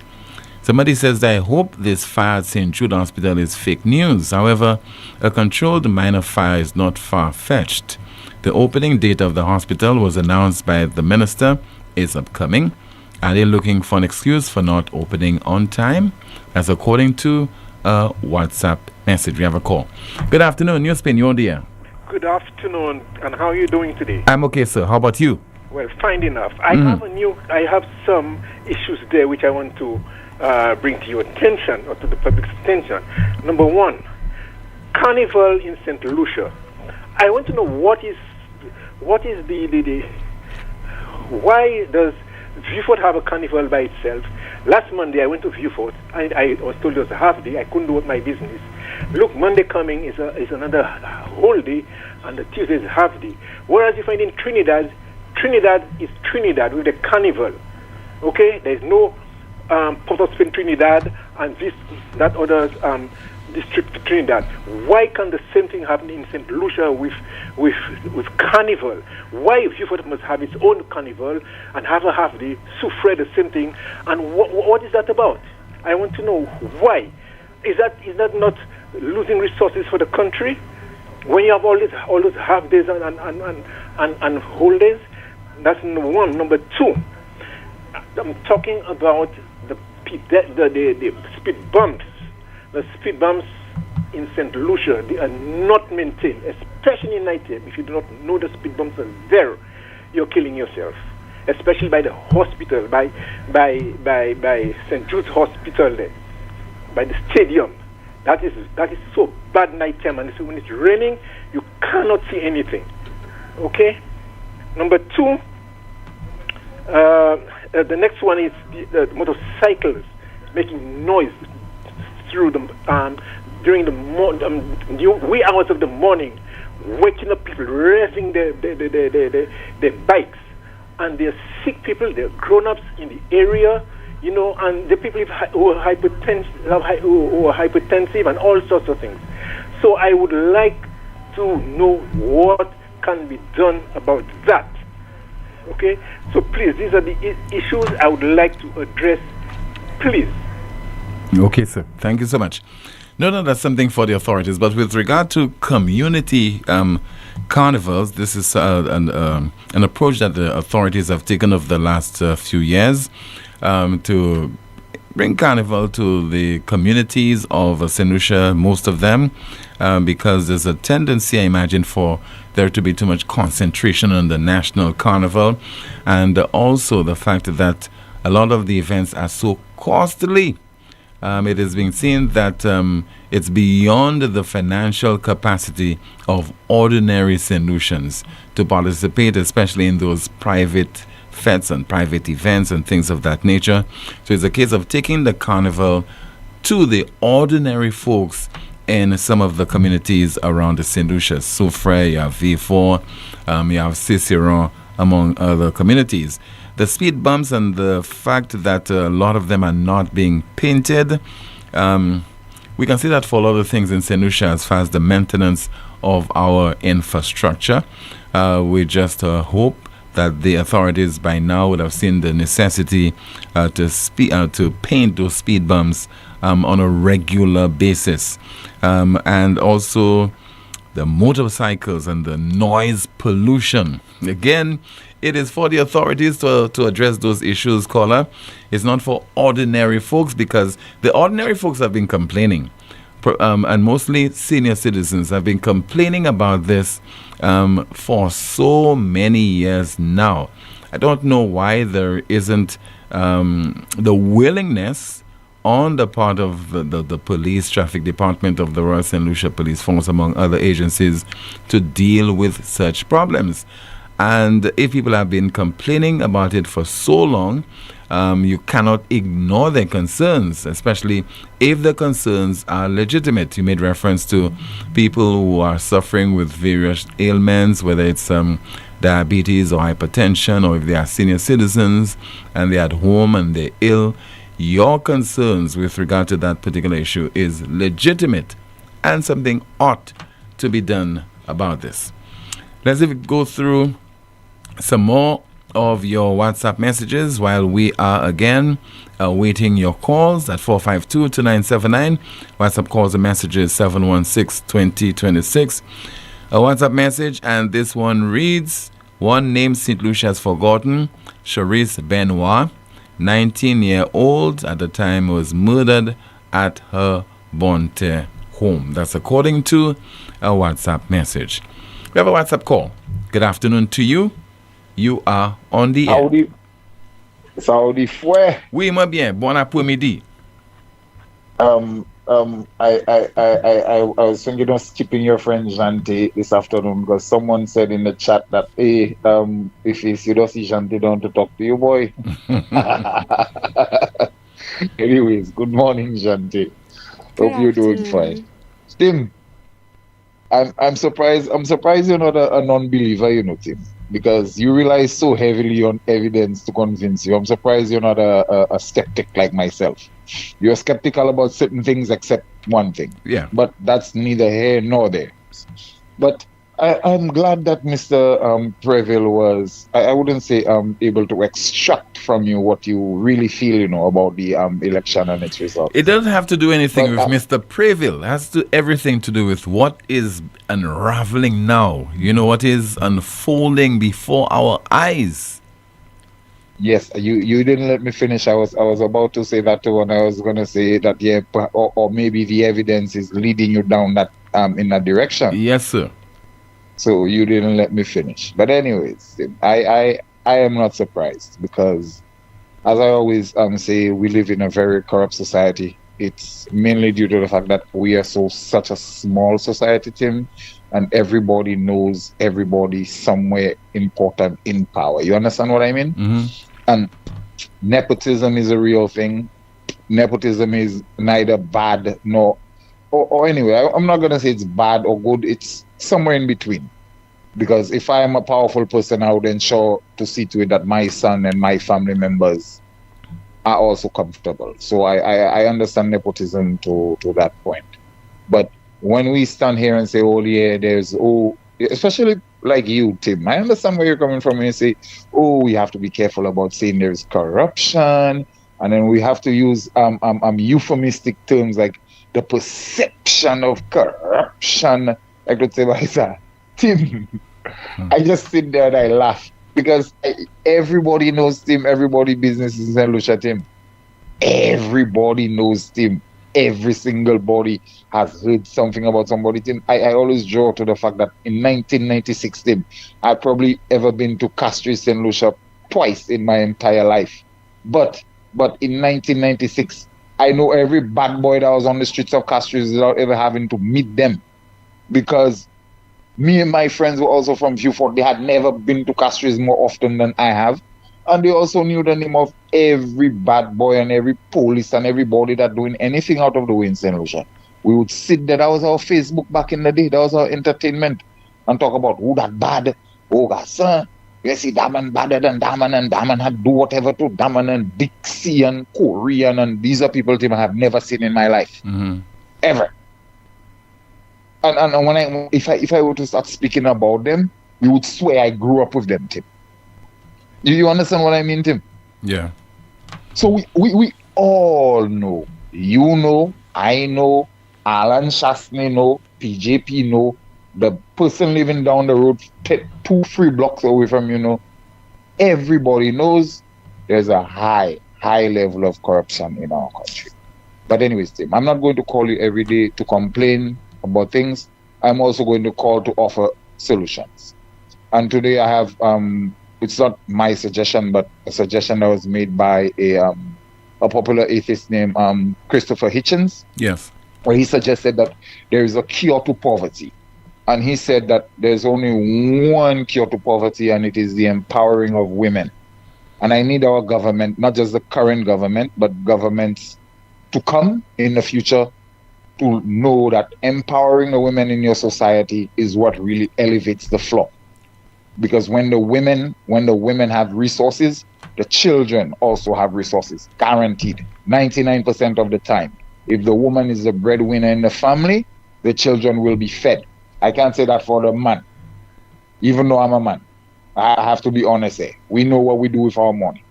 Somebody says, I hope this fire at St. Jude Hospital is fake news. However, a controlled minor fire is not far-fetched. The opening date of the hospital was announced by the minister. It's upcoming. Are they looking for an excuse for not opening on time? That's according to a WhatsApp message. We have a call. Good afternoon, NewsSpin, you're there. Good afternoon, and how are you doing today? I'm okay, sir. How about you? Well, fine enough. I have some issues there which I want to bring to your attention or to the public's attention. Number one, Carnival in St. Lucia. I want to know what is the why does Viewfort have a carnival by itself? Last Monday I went to Viewfort and I was told it was a half day. I couldn't do my business. Look, Monday coming is another whole day, and the Tuesday is a half day. Whereas you find in Trinidad is Trinidad with the carnival. Okay, there is no Port of Spain Trinidad and that other district Trinidad. Why can't the same thing happen in St. Lucia with carnival? Why Viewfort must have its own carnival and have a half day, Soufrière the same thing? And what is that about? I want to know why. Is that not losing resources for the country? When you have all those half days and whole days, that's number one. Number two, I'm talking about the speed bumps. The speed bumps in St. Lucia, they are not maintained, especially in nighttime. If you do not know the speed bumps are there, you're killing yourself. Especially by the hospital, by St. Jude's Hospital there, by the stadium. That is so bad nighttime, and when it's raining, you cannot see anything. Okay. Number two, the next one is the motorcycles making noise through the during the wee hours of the morning, waking up people, revving their bikes, and they're sick people, they're grown-ups in the area, you know, and the people who are hypertensive and all sorts of things. So I would like to know what can be done about that. Okay, so please, these are the issues I would like to address, please. Okay, sir. Thank you so much. No, that's something for the authorities. But with regard to community carnivals, this is an approach that the authorities have taken over the last few years to bring carnival to the communities of St. Lucia, most of them, because there's a tendency, I imagine, for there to be too much concentration on the national carnival, and also the fact that a lot of the events are so costly. it is being seen that it's beyond the financial capacity of ordinary St. Lucians to participate, especially in those private fetes and private events and things of that nature. So it's a case of taking the carnival to the ordinary folks in some of the communities around the St. Lucia. Soufrière, you have V4, you have Ciceron, among other communities. The speed bumps and the fact that a lot of them are not being painted, we can see that for a lot of things in St. Lucia as far as the maintenance of our infrastructure. We just hope that the authorities by now would have seen the necessity to paint those speed bumps on a regular basis. And also the motorcycles and the noise pollution. Again, it is for the authorities to address those issues, caller. It's not for ordinary folks, because the ordinary folks have been complaining. And mostly senior citizens have been complaining about this for so many years now. I don't know why there isn't the willingness on the part of the police traffic department of the Royal St. Lucia Police Force, among other agencies, to deal with such problems. And if people have been complaining about it for so long, you cannot ignore their concerns, especially if the concerns are legitimate. You made reference to people who are suffering with various ailments, whether it's diabetes or hypertension, or if they are senior citizens and they're at home and they're ill. Your concerns with regard to that particular issue is legitimate, and something ought to be done about this. Let's go through some more of your WhatsApp messages while we are again awaiting your calls at 452-2979. WhatsApp calls and messages 716-2026. A WhatsApp message, and this one reads, one name St. Lucia has forgotten, Charisse Benoit, 19-year-old at the time, was murdered at her Bonte home. That's according to a WhatsApp message. We have a WhatsApp call. Good afternoon to you. You are on the air. Saudi fue. Oui, moi bien. Bon après-midi. I was thinking of skipping your friend Janti this afternoon, because someone said in the chat that, hey, if you don't see Janti, don't to talk to you, boy. Anyways, good morning, Janti. Hope you're doing fine. Tim, I'm surprised. I'm surprised you're not a non-believer, Tim, because you rely so heavily on evidence to convince you. I'm surprised you're not a skeptic like myself. You're skeptical about certain things except one thing. Yeah. But that's neither here nor there. But I'm glad that Mr. Preville was, I wouldn't say able to extract from you what you really feel, about the election and its results. It doesn't have to do anything with Mr. Preville. It has everything to do with what is unraveling now. What is unfolding before our eyes. Yes, you didn't let me finish. I was about to say that too, and I was going to say that, yeah, or maybe the evidence is leading you down that in that direction. Yes, sir. So you didn't let me finish. But anyways, I am not surprised, because, as I always say, we live in a very corrupt society. It's mainly due to the fact that we are such a small society, Tim, and everybody knows everybody somewhere important in power. You understand what I mean? Mm-hmm. And nepotism is a real thing. Nepotism is neither bad nor, or anyway, I'm not going to say it's bad or good. It's somewhere in between. Because if I am a powerful person, I would ensure to see to it that my son and my family members are also comfortable. So I understand nepotism to that point. But when we stand here and say, oh, yeah, especially like you, Tim, I understand where you're coming from when you say, oh, we have to be careful about saying there's corruption. And then we have to use euphemistic terms like the perception of corruption. I could say, like, Tim, I just sit there and I laugh, because everybody knows Tim, everybody business is in St. Lucia, Tim. Everybody knows Tim. Every single body has heard something about somebody, Tim. I always draw to the fact that in 1996, Tim, I've probably ever been to Castries, St. Lucia twice in my entire life. But in 1996, I know every bad boy that was on the streets of Castries without ever having to meet them. Because me and my friends were also from Vieux Fort. They had never been to Castries more often than I have. And they also knew the name of every bad boy and every police and everybody that doing anything out of the way in St. Lucia. We would sit there. That was our Facebook back in the day. That was our entertainment. And talk about who that bad. Oh, God, son. You see, Daman badder than Daman, and Daman had do whatever to Daman and Dixie and Korean. And these are people Tim I have never seen in my life. Ever. And when if I were to start speaking about them, you would swear I grew up with them, Tim. Do you understand what I mean, Tim? Yeah. So we all know. You know, I know, Alan Shastney know, PJP know, the person living down the road 2-3 blocks away from you know. Everybody knows there's a high level of corruption in our country. But anyways, Tim, I'm not going to call you every day to complain about things. I'm also going to call to offer solutions. And today I have it's not my suggestion, but a suggestion that was made by a popular atheist named Christopher Hitchens. Yes. Where he suggested that there is a cure to poverty. And he said that there's only one cure to poverty, and it is the empowering of women. And I need our government, not just the current government, but governments to come in the future to know that empowering the women in your society is what really elevates the flock. Because when the women have resources, the children also have resources, guaranteed, 99% of the time. If the woman is the breadwinner in the family, the children will be fed. I can't say that for the man, even though I'm a man. I have to be honest here. We know what we do with our money.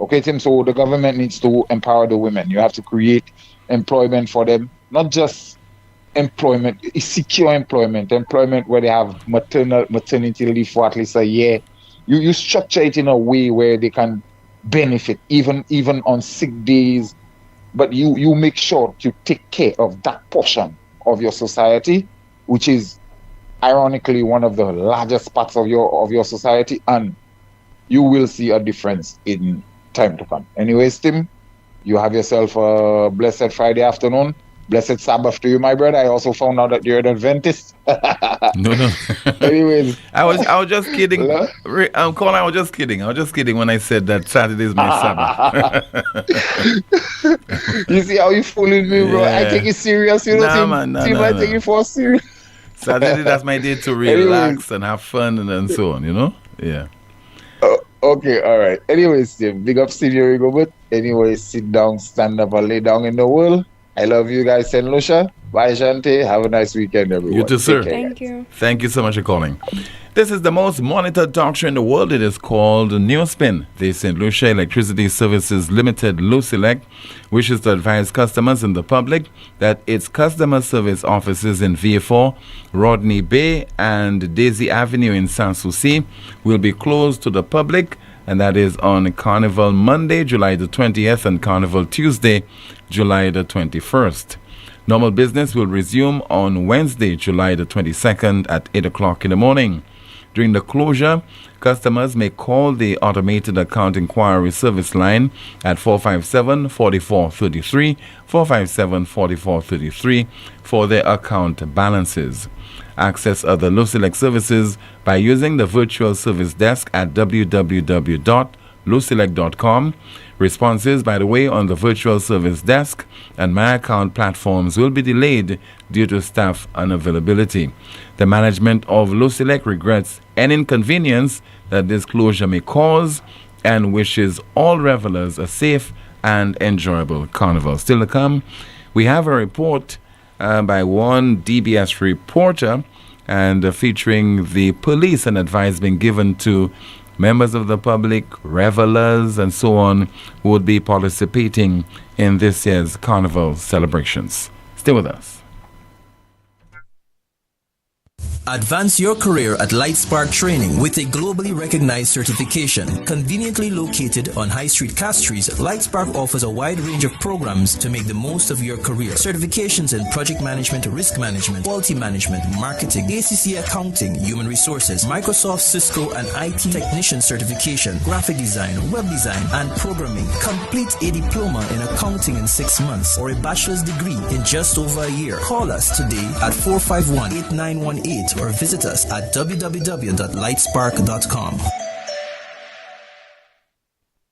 Okay, Tim, so the government needs to empower the women. You have to create employment for them, not just employment, secure employment where they have maternity leave for at least a year. You structure it in a way where they can benefit, even on sick days, but you make sure to take care of that portion of your society, which is ironically one of the largest parts of your society, and you will see a difference in time to come. Anyways, Tim, you have yourself a blessed Friday afternoon. Blessed Sabbath to you, my brother. I also found out that you're an Adventist. No. Anyways, I was just kidding. Colin, I was just kidding. I was just kidding when I said that Saturday is my Sabbath. You see how you fooling me, bro? Yeah. I take it serious. You know, I take it for serious. Saturday, that's my day to relax and have fun and so on, you know? Yeah. Okay, all right. Anyways, Tim, big up Senior Ego, but anyways, sit down, stand up, and lay down in the world. I love you guys, St. Lucia. Bye, Shante. Have a nice weekend, everyone. You too, sir. Thank you. Thank you so much for calling. This is the most monitored talk show in the world. It is called NewsSpin. The St. Lucia Electricity Services Limited, LUCELEC, wishes to advise customers and the public that its customer service offices in Vieux-Fort, Rodney Bay, and Daisy Avenue in Sans-Souci will be closed to the public, and that is on Carnival Monday, July the 20th, and Carnival Tuesday, July the 21st. Normal business will resume on Wednesday, July the 22nd at 8 o'clock in the morning. During the closure, customers may call the automated account inquiry service line at 457-4433, 457-4433 for their account balances. Access other LUCELEC services by using the virtual service desk at www.lucelec.com. Responses, by the way, on the virtual service desk and My Account platforms will be delayed due to staff unavailability. The management of LUCELEC regrets any inconvenience that this closure may cause and wishes all revelers a safe and enjoyable carnival. Still to come, we have a report by one DBS reporter and featuring the police and advice being given to members of the public, revelers, and so on who would be participating in this year's carnival celebrations. Stay with us. Advance your career at Lightspark Training with a globally recognized certification. Conveniently located on High Street, Castries, Lightspark offers a wide range of programs to make the most of your career. Certifications in project management, risk management, quality management, marketing, ACC accounting, human resources, Microsoft, Cisco, and IT technician certification, graphic design, web design, and programming. Complete a diploma in accounting in 6 months or a bachelor's degree in just over a year. Call us today at 451-8918 or visit us at www.lightspark.com.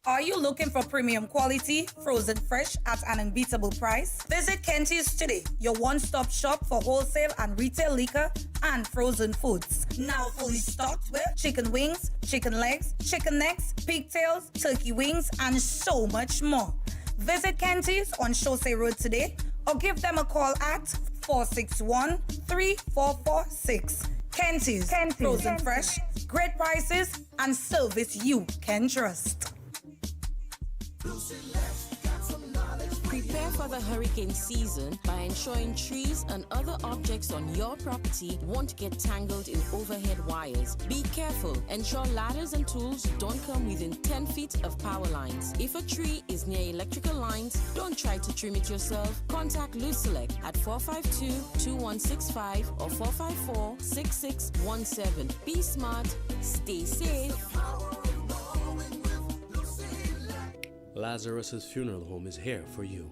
Are you looking for premium quality, frozen fresh at an unbeatable price? Visit Kenty's today, your one-stop shop for wholesale and retail liquor and frozen foods. Now fully stocked with chicken wings, chicken legs, chicken necks, pigtails, turkey wings, and so much more. Visit Kenty's on Chaussee Road today or give them a call at 461-3446. Kenty's, frozen fresh, great prices, and service you can trust. Prepare for the hurricane season by ensuring trees and other objects on your property won't get tangled in overhead wires. Be careful. Ensure ladders and tools don't come within 10 feet of power lines. If a tree is near electrical lines, don't try to trim it yourself. Contact Lucelect at 452-2165 or 454-6617. Be smart, stay safe. Lazarus's Funeral Home is here for you.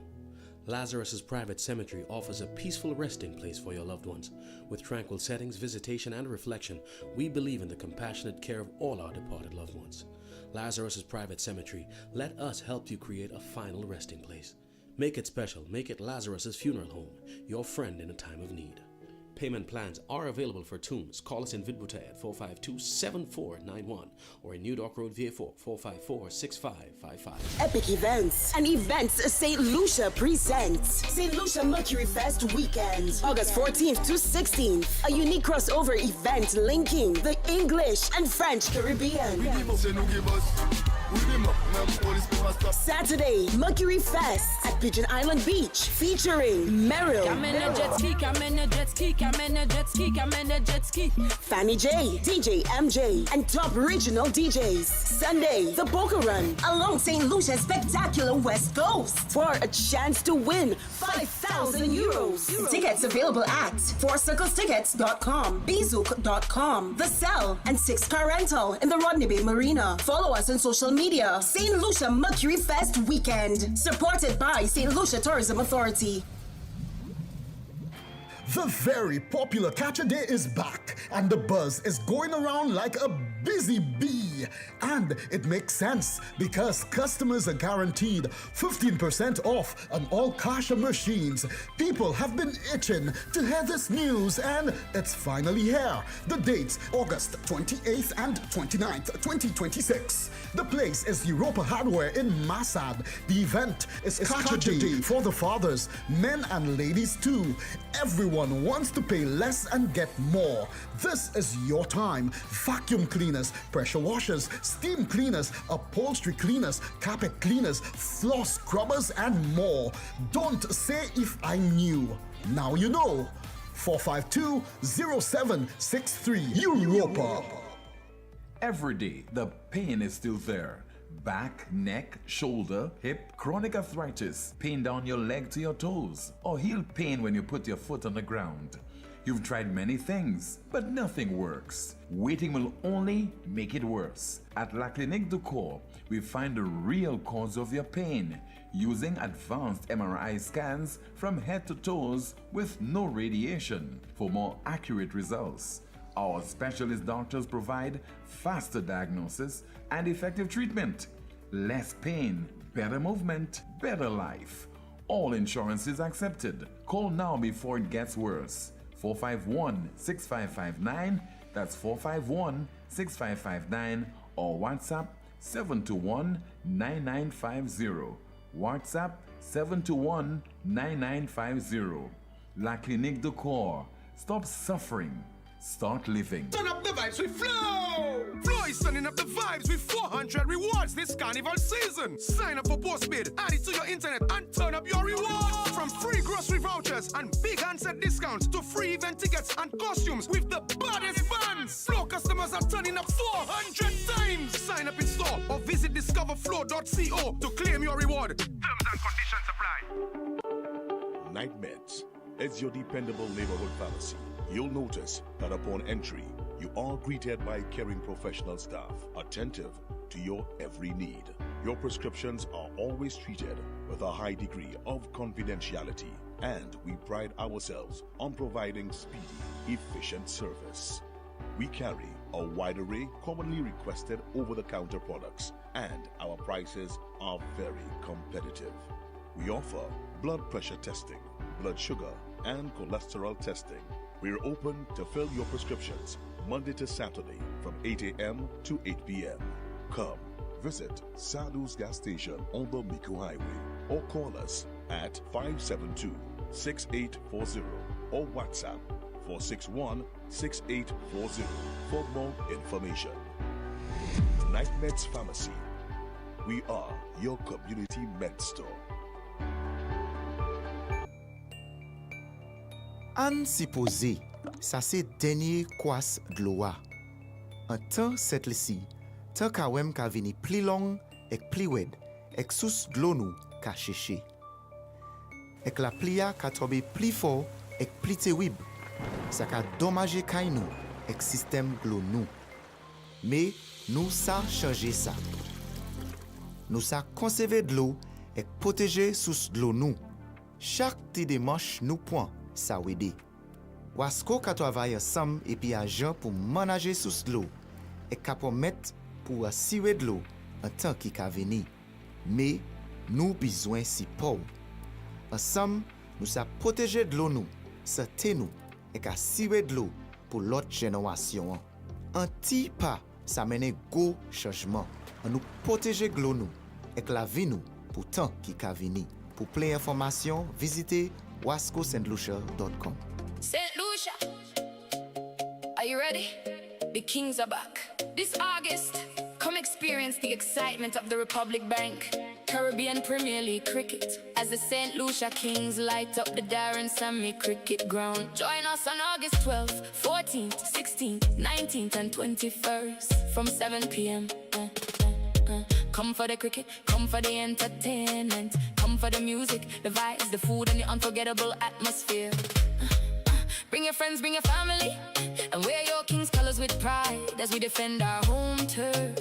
Lazarus's Private Cemetery offers a peaceful resting place for your loved ones. With tranquil settings, visitation, and reflection, we believe in the compassionate care of all our departed loved ones. Lazarus's Private Cemetery, let us help you create a final resting place. Make it special. Make it Lazarus's Funeral Home, your friend in a time of need. Payment plans are available for tombs. Call us in Vidbuta at 452-7491 or in New Dock Road, VA4, 454-6555. Epic Events and Events St. Lucia presents St. Lucia Mercury Fest Weekend, August 14th to 16th. A unique crossover event linking the English and French Caribbean. Saturday, Mercury Fest at Pigeon Island Beach, featuring Meryl, Fanny J, DJ MJ, and top regional DJs. Sunday, the Boca Run along St. Lucia's spectacular West Coast for a chance to win 5,000 euros. Tickets available at fourcirclestickets.com, bzook.com, The Cell, and 6 Car Rental in the Rodney Bay Marina. Follow us on social media. St. Lucia Mercury Fest Weekend, supported by St. Lucia Tourism Authority. The very popular Catch a Day is back, and the buzz is going around like a busy bee. And it makes sense because customers are guaranteed 15% off on all Kasha machines. People have been itching to hear this news, and it's finally here. The dates, August 28th and 29th, 2026. The place is Europa Hardware in Massad. The event is Catch a Day for the fathers, men and ladies too. Everyone wants to pay less and get more. This is your time. Vacuum cleaners, pressure washers, steam cleaners, upholstery cleaners, carpet cleaners, floor scrubbers, and more. Don't say if I knew. Now you know. 452-0763 Europa. Every day, the pain is still there. Back, neck, shoulder, hip, chronic arthritis, pain down your leg to your toes, or heel pain when you put your foot on the ground. You've tried many things, but nothing works. Waiting will only make it worse. At La Clinique du Corps, we find the real cause of your pain using advanced MRI scans from head to toes with no radiation for more accurate results. Our specialist doctors provide faster diagnosis and effective treatment. Less pain, better movement, better life. All insurances accepted. Call now before it gets worse. 451-6559, that's 451-6559, or WhatsApp 721-9950. WhatsApp 721-9950. La Clinique du Corps. Stop suffering. Start living. Turn up the vibes with Flow! Flow is turning up the vibes with 400 rewards this carnival season. Sign up for postpaid, add it to your internet, and turn up your rewards. From free grocery vouchers and big handset discounts to free event tickets and costumes with the baddest bands. Flow customers are turning up 400 times. Sign up in store or visit discoverflow.co to claim your reward. Terms and conditions apply. Night Meds is your dependable neighborhood pharmacy. You'll notice that upon entry, you are greeted by caring professional staff, attentive to your every need. Your prescriptions are always treated with a high degree of confidentiality, and we pride ourselves on providing speedy, efficient service. We carry a wide array commonly requested over-the-counter products, and our prices are very competitive. We offer blood pressure testing, blood sugar, and cholesterol testing. We're open to fill your prescriptions Monday to Saturday from 8 a.m. to 8 p.m. Come visit Sadu's gas station on the Miku Highway or call us at 572-6840 or WhatsApp 461-6840 for more information. Night Meds Pharmacy. We are your community med store. An supposé, ça c'est dernier kwas de l'eau. Un temps cette lisi, tant ka wem ka vini pli long ek pli wed, ek sous de l'eau nou ka cheche. Ek la plia ka tobe pli fort ek pli te wib, ça ka dommage kay nou ek système de l'eau nou. Mais nous sa changer ça. Nous sa conserver de l'eau ek protéger sous de l'eau nou. Chaque ti démarche nous point ça wede. Wasko ka travaille ensemble et puis agent pour manager sous de l'eau et ka permettre pour siwe de l'eau en temps qui ka veni. Mais nous besoin si pour. Ensemble, nous sa protéger de l'eau nous, santé nous et ka siwe de l'eau pour l'autre génération. Un petit pas, ça mène gros changement. On nous protéger de l'eau nous et la vie nous pour temps qui ka veni. Pour plus d'informations, visitez wascostlucia.com. St. Lucia, are you ready? The Kings are back. This August, come experience the excitement of the Republic Bank Caribbean Premier League cricket as the St. Lucia Kings light up the Darren Sammy Cricket Ground. Join us on August 12th, 14th, 16th, 19th and 21st from 7 p.m. Come for the cricket, come for the entertainment, come for the music, the vibes, the food and the unforgettable atmosphere. Bring your friends, bring your family, and wear your King's colors with pride as we defend our home turf.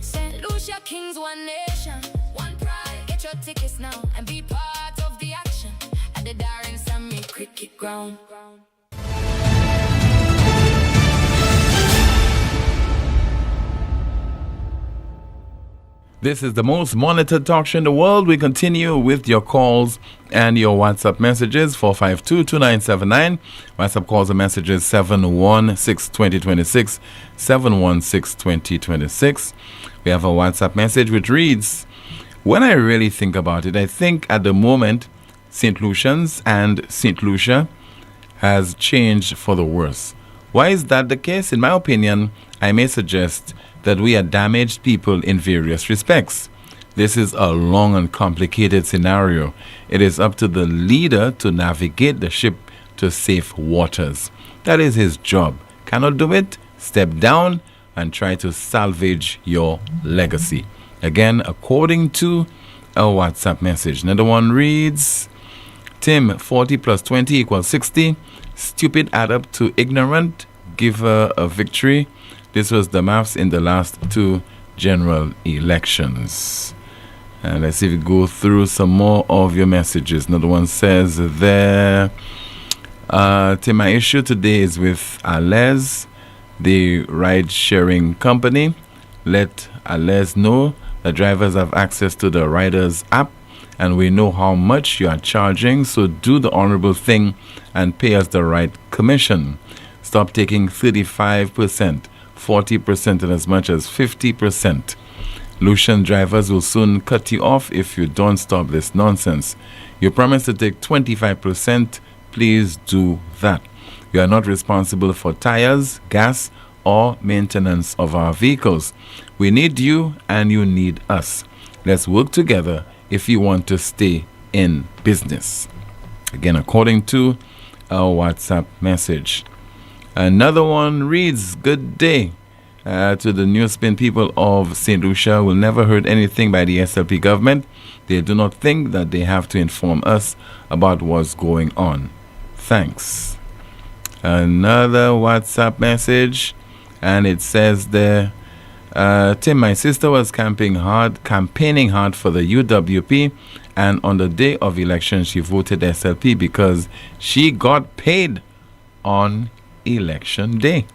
St. Lucia Kings, one nation, one pride. Get your tickets now and be part of the action at the Darren Sammy Cricket Ground. This is the most monitored talk show in the world. We continue with your calls and your WhatsApp messages, 452-2979. WhatsApp calls and messages 716-2026, 716-2026. We have a WhatsApp message which reads, when I really think about it, I think at the moment, St. Lucians and St. Lucia has changed for the worse. Why is that the case? In my opinion, I may suggest that we are damaged people in various respects. This is a long and complicated scenario. It is up to the leader to navigate the ship to safe waters. That is his job. Cannot do it? Step down and try to salvage your legacy. Again, according to a WhatsApp message. Another one reads, Tim, 40 plus 20 equals 60. Stupid add up to ignorant. Give her a victory. This was the maths in the last two general elections. And let's see if we go through some more of your messages. Another one says there, Tim, my issue today is with Alez, the ride-sharing company. Let Alez know that drivers have access to the Riders app and we know how much you are charging, so do the honorable thing and pay us the right commission. Stop taking 35%. 40% and as much as 50%. Lucian drivers will soon cut you off if you don't stop this nonsense. You promised to take 25%. Please do that. We are not responsible for tires, gas, or maintenance of our vehicles. We need you and you need us. Let's work together if you want to stay in business. Again, according to our WhatsApp message. Another one reads, good day to the NewsSpin people of St. Lucia. Will never heard anything by the SLP government. They do not think that they have to inform us about what's going on. Thanks. Another WhatsApp message, and it says there, Tim, my sister was campaigning hard for the UWP, and on the day of election she voted SLP because she got paid on election day.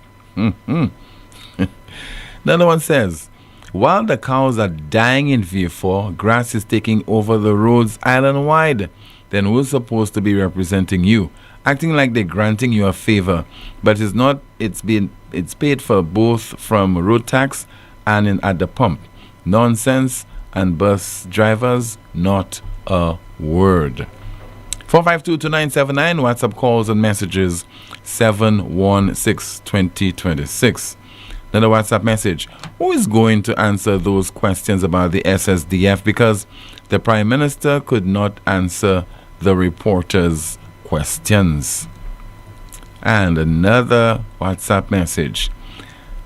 Another one says, while the cows are dying in Vieux-Fort, grass is taking over the roads island-wide. Then who's supposed to be representing you? Acting like they're granting you a favor, but it's not. It's paid for both from road tax and at the pump. Nonsense, and bus drivers, not a word. 4522979, WhatsApp calls and messages 716-2026. Another WhatsApp message. Who is going to answer those questions about the SSDF? Because the Prime Minister could not answer the reporters' questions. And another WhatsApp message.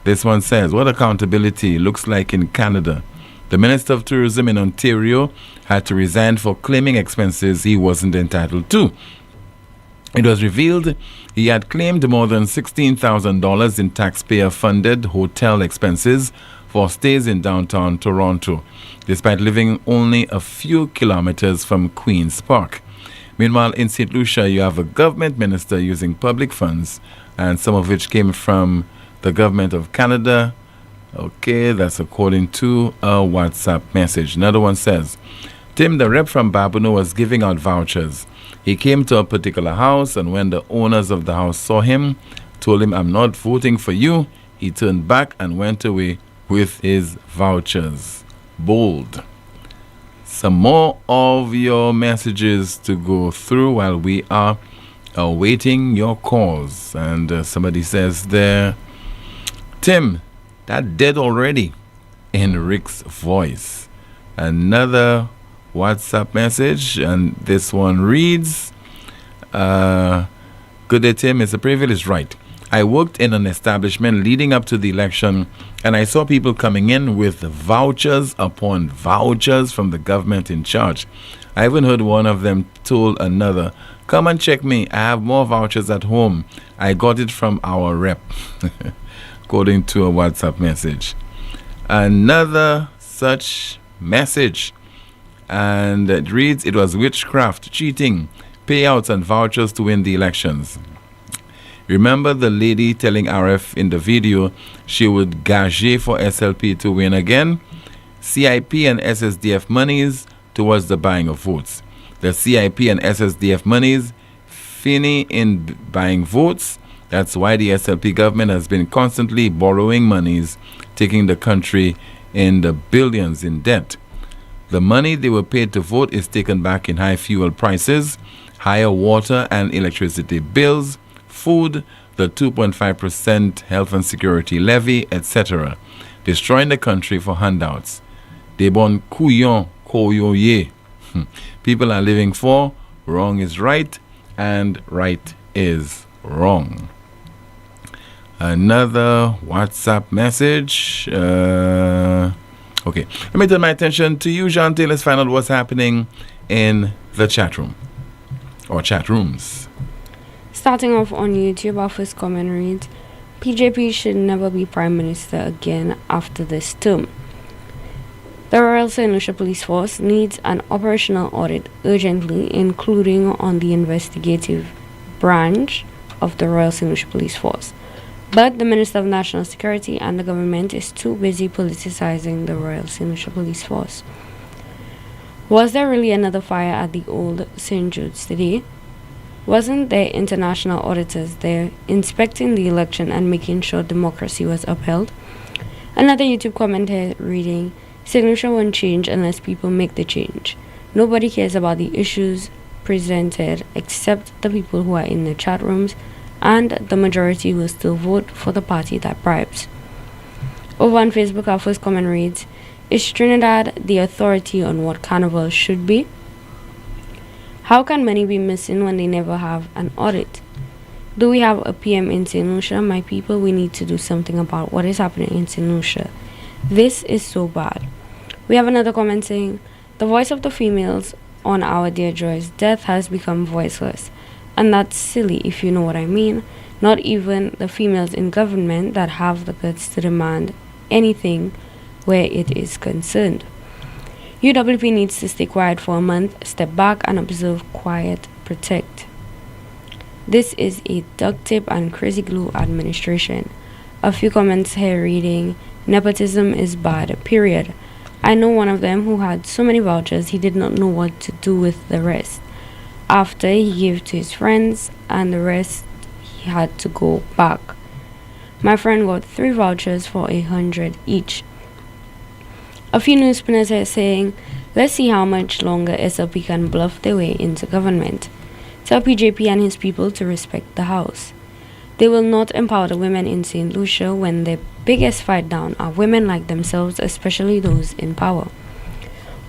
This one says, what accountability looks like in Canada. The Minister of Tourism in Ontario had to resign for claiming expenses he wasn't entitled to. It was revealed he had claimed more than $16,000 in taxpayer-funded hotel expenses for stays in downtown Toronto, despite living only a few kilometers from Queen's Park. Meanwhile, in St. Lucia, you have a government minister using public funds, and some of which came from the government of Canada. Okay, that's according to a WhatsApp message. Another one says, Tim, the rep from Babono was giving out vouchers. He came to a particular house, and when the owners of the house saw him, told him, I'm not voting for you, he turned back and went away with his vouchers. Bold. Some more of your messages to go through while we are awaiting your calls. And somebody says there, Tim, that dead already, in Rick's voice. Another WhatsApp message, and this one reads, good day, Tim. It's a privilege, right? I worked in an establishment leading up to the election, and I saw people coming in with vouchers upon vouchers from the government in charge. I even heard one of them told another, come and check me, I have more vouchers at home. I got it from our rep. According to a WhatsApp message. Another such message, and it reads, it was witchcraft, cheating, payouts and vouchers to win the elections. Remember the lady telling RF in the video she would gage for SLP to win again? CIP and SSDF monies towards the buying of votes. The CIP and SSDF monies finny in buying votes. That's why the SLP government has been constantly borrowing monies, taking the country in the billions in debt. The money they were paid to vote is taken back in high fuel prices, higher water and electricity bills, food, the 2.5% health and security levy, etc., destroying the country for handouts. Des bon couillon koyoye. People are living for wrong is right and right is wrong. Another WhatsApp message. Okay, let me turn my attention to you, Jean. Let's find out what's happening in the chat room or chat rooms. Starting off on YouTube, our first comment reads, PJP should never be Prime Minister again after this term. The Royal St. Lucia Police Force needs an operational audit urgently, including on the investigative branch of the Royal St. Lucia Police Force. But the Minister of National Security and the government is too busy politicizing the Royal St. Lucia Police Force. Was there really another fire at the old St. Jude's today? Wasn't there international auditors there inspecting the election and making sure democracy was upheld? Another YouTube comment here reading, St. Lucia won't change unless people make the change. Nobody cares about the issues presented except the people who are in the chat rooms and the majority will still vote for the party that bribes. Over on Facebook, our first comment reads, is Trinidad the authority on what carnival should be? How can money be missing when they never have an audit? Do we have a PM in St. Lucia? My people, we need to do something about what is happening in St. Lucia. This is so bad. We have another comment saying, the voice of the females on our dear Joy's death has become voiceless. And that's silly, if you know what I mean. Not even the females in government that have the guts to demand anything where it is concerned. UWP needs to stay quiet for a month, step back and observe, quiet, protect. This is a duct tape and crazy glue administration. A few comments here reading, nepotism is bad, period. I know one of them who had so many vouchers he did not know what to do with the rest. After he gave to his friends and the rest he had to go back. My friend got 3 vouchers for 100 each. A few news spinners are saying, let's see how much longer SLP can bluff their way into government. Tell PJP and his people to respect the House. They will not empower the women in St. Lucia when their biggest fight down are women like themselves, especially those in power.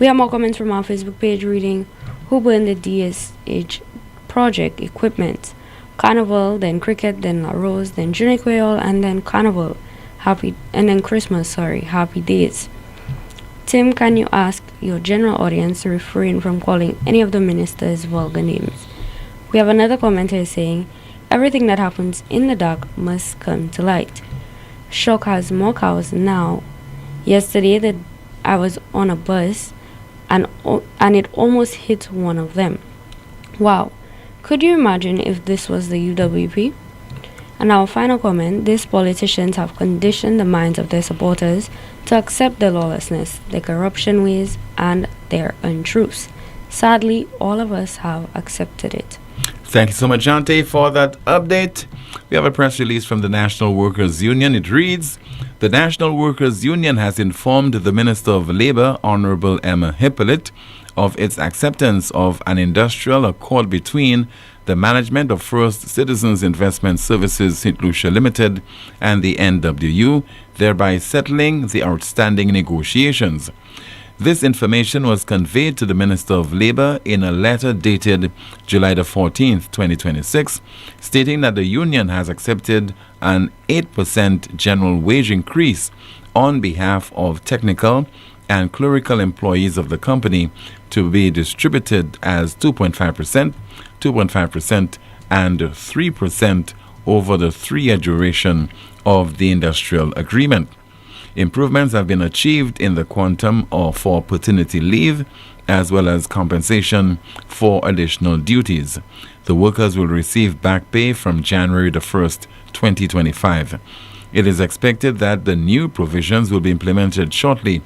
We have more comments from our Facebook page reading, who burned the DSH project equipment? Carnival, then cricket, then La Rose, then Junior Creole, and then Carnival. And then Christmas, happy days. Tim, can you ask your general audience to refrain from calling any of the ministers vulgar names? We have another commenter saying, everything that happens in the dark must come to light. Shock has more cows now. Yesterday I was on a bus and it almost hit one of them. Wow. Could you imagine if this was the UWP? And our final comment, these politicians have conditioned the minds of their supporters to accept their lawlessness, their corruption ways, and their untruths. Sadly, all of us have accepted it. Thank you so much, Jante, for that update. We have a press release from the National Workers Union. It reads, the National Workers Union has informed the Minister of Labour, Honorable Emma Hippolyte, of its acceptance of an industrial accord between the management of First Citizens Investment Services St. Lucia Limited and the NWU, thereby settling the outstanding negotiations. This information was conveyed to the Minister of Labour in a letter dated July the 14th, 2026, stating that the union has accepted an 8% general wage increase on behalf of technical and clerical employees of the company to be distributed as 2.5%, 2.5%, and 3% over the 3-year duration of the industrial agreement. Improvements have been achieved in the quantum for paternity leave as well as compensation for additional duties. The workers will receive back pay from January the 1st, 2025. It is expected that the new provisions will be implemented shortly.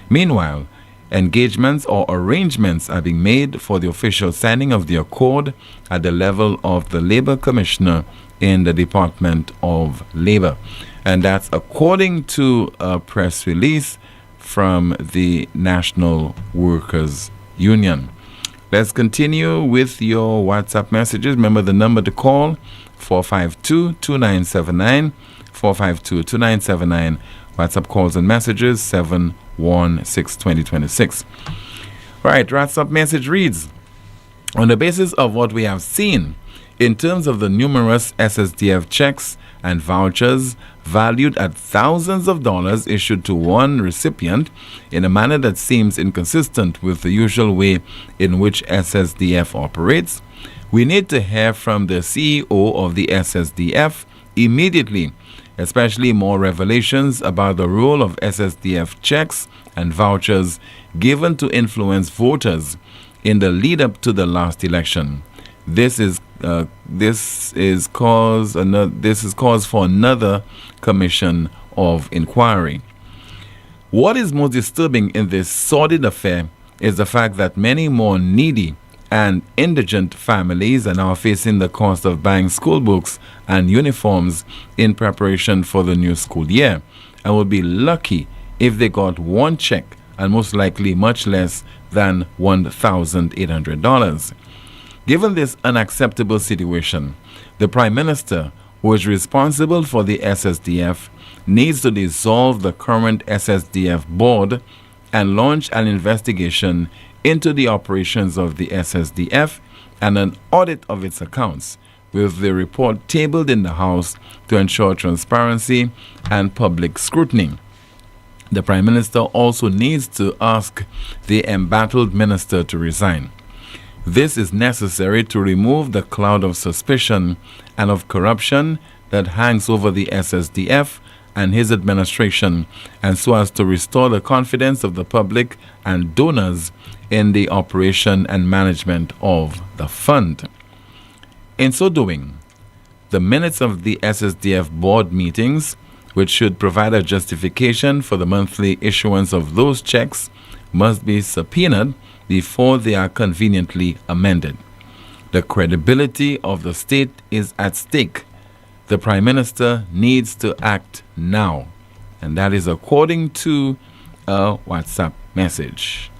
Meanwhile, engagements or arrangements are being made for the official signing of the accord at the level of the Labour Commissioner in the Department of Labour. And that's according to a press release from the National Workers Union. Let's continue with your WhatsApp messages. Remember the number to call, 452-2979, 452-2979. WhatsApp calls and messages, 716-2026. Right, WhatsApp message reads, on the basis of what we have seen, in terms of the numerous SSDF checks and vouchers valued at thousands of dollars issued to one recipient in a manner that seems inconsistent with the usual way in which SSDF operates, we need to hear from the CEO of the SSDF immediately, especially more revelations about the role of SSDF checks and vouchers given to influence voters in the lead up to the last election. This is cause for another commission of inquiry. What is most disturbing in this sordid affair is the fact that many more needy and indigent families are now facing the cost of buying school books and uniforms in preparation for the new school year, and would be lucky if they got one check, and most likely much less than $1,800. Given this unacceptable situation, the Prime Minister, who is responsible for the SSDF, needs to dissolve the current SSDF board and launch an investigation into the operations of the SSDF and an audit of its accounts, with the report tabled in the House to ensure transparency and public scrutiny. The Prime Minister also needs to ask the embattled minister to resign. This is necessary to remove the cloud of suspicion and of corruption that hangs over the SSDF and his administration, and so as to restore the confidence of the public and donors in the operation and management of the fund. In so doing, the minutes of the SSDF board meetings, which should provide a justification for the monthly issuance of those checks, must be subpoenaed before they are conveniently amended. The credibility of the state is at stake. The Prime Minister needs to act now. And that is according to a WhatsApp message.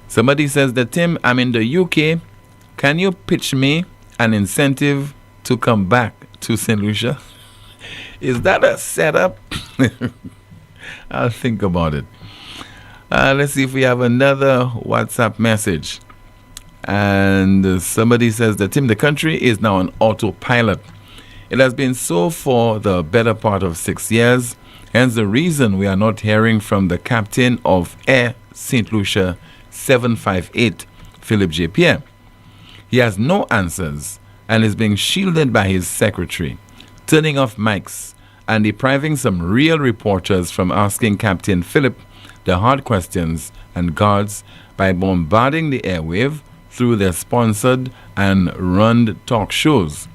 Somebody says that, Tim, I'm in the UK. Can you pitch me an incentive to come back to St. Lucia? Is that a setup? I'll think about it. Let's see if we have another WhatsApp message. And somebody says that, Tim, the country is now on autopilot. It has been so for the better part of 6 years. Hence the reason we are not hearing from the captain of Air St. Lucia 758, Philip J. Pierre. He has no answers and is being shielded by his secretary, turning off mics and depriving some real reporters from asking Captain Philip the hard questions and guards by bombarding the airwave through their sponsored and run talk shows.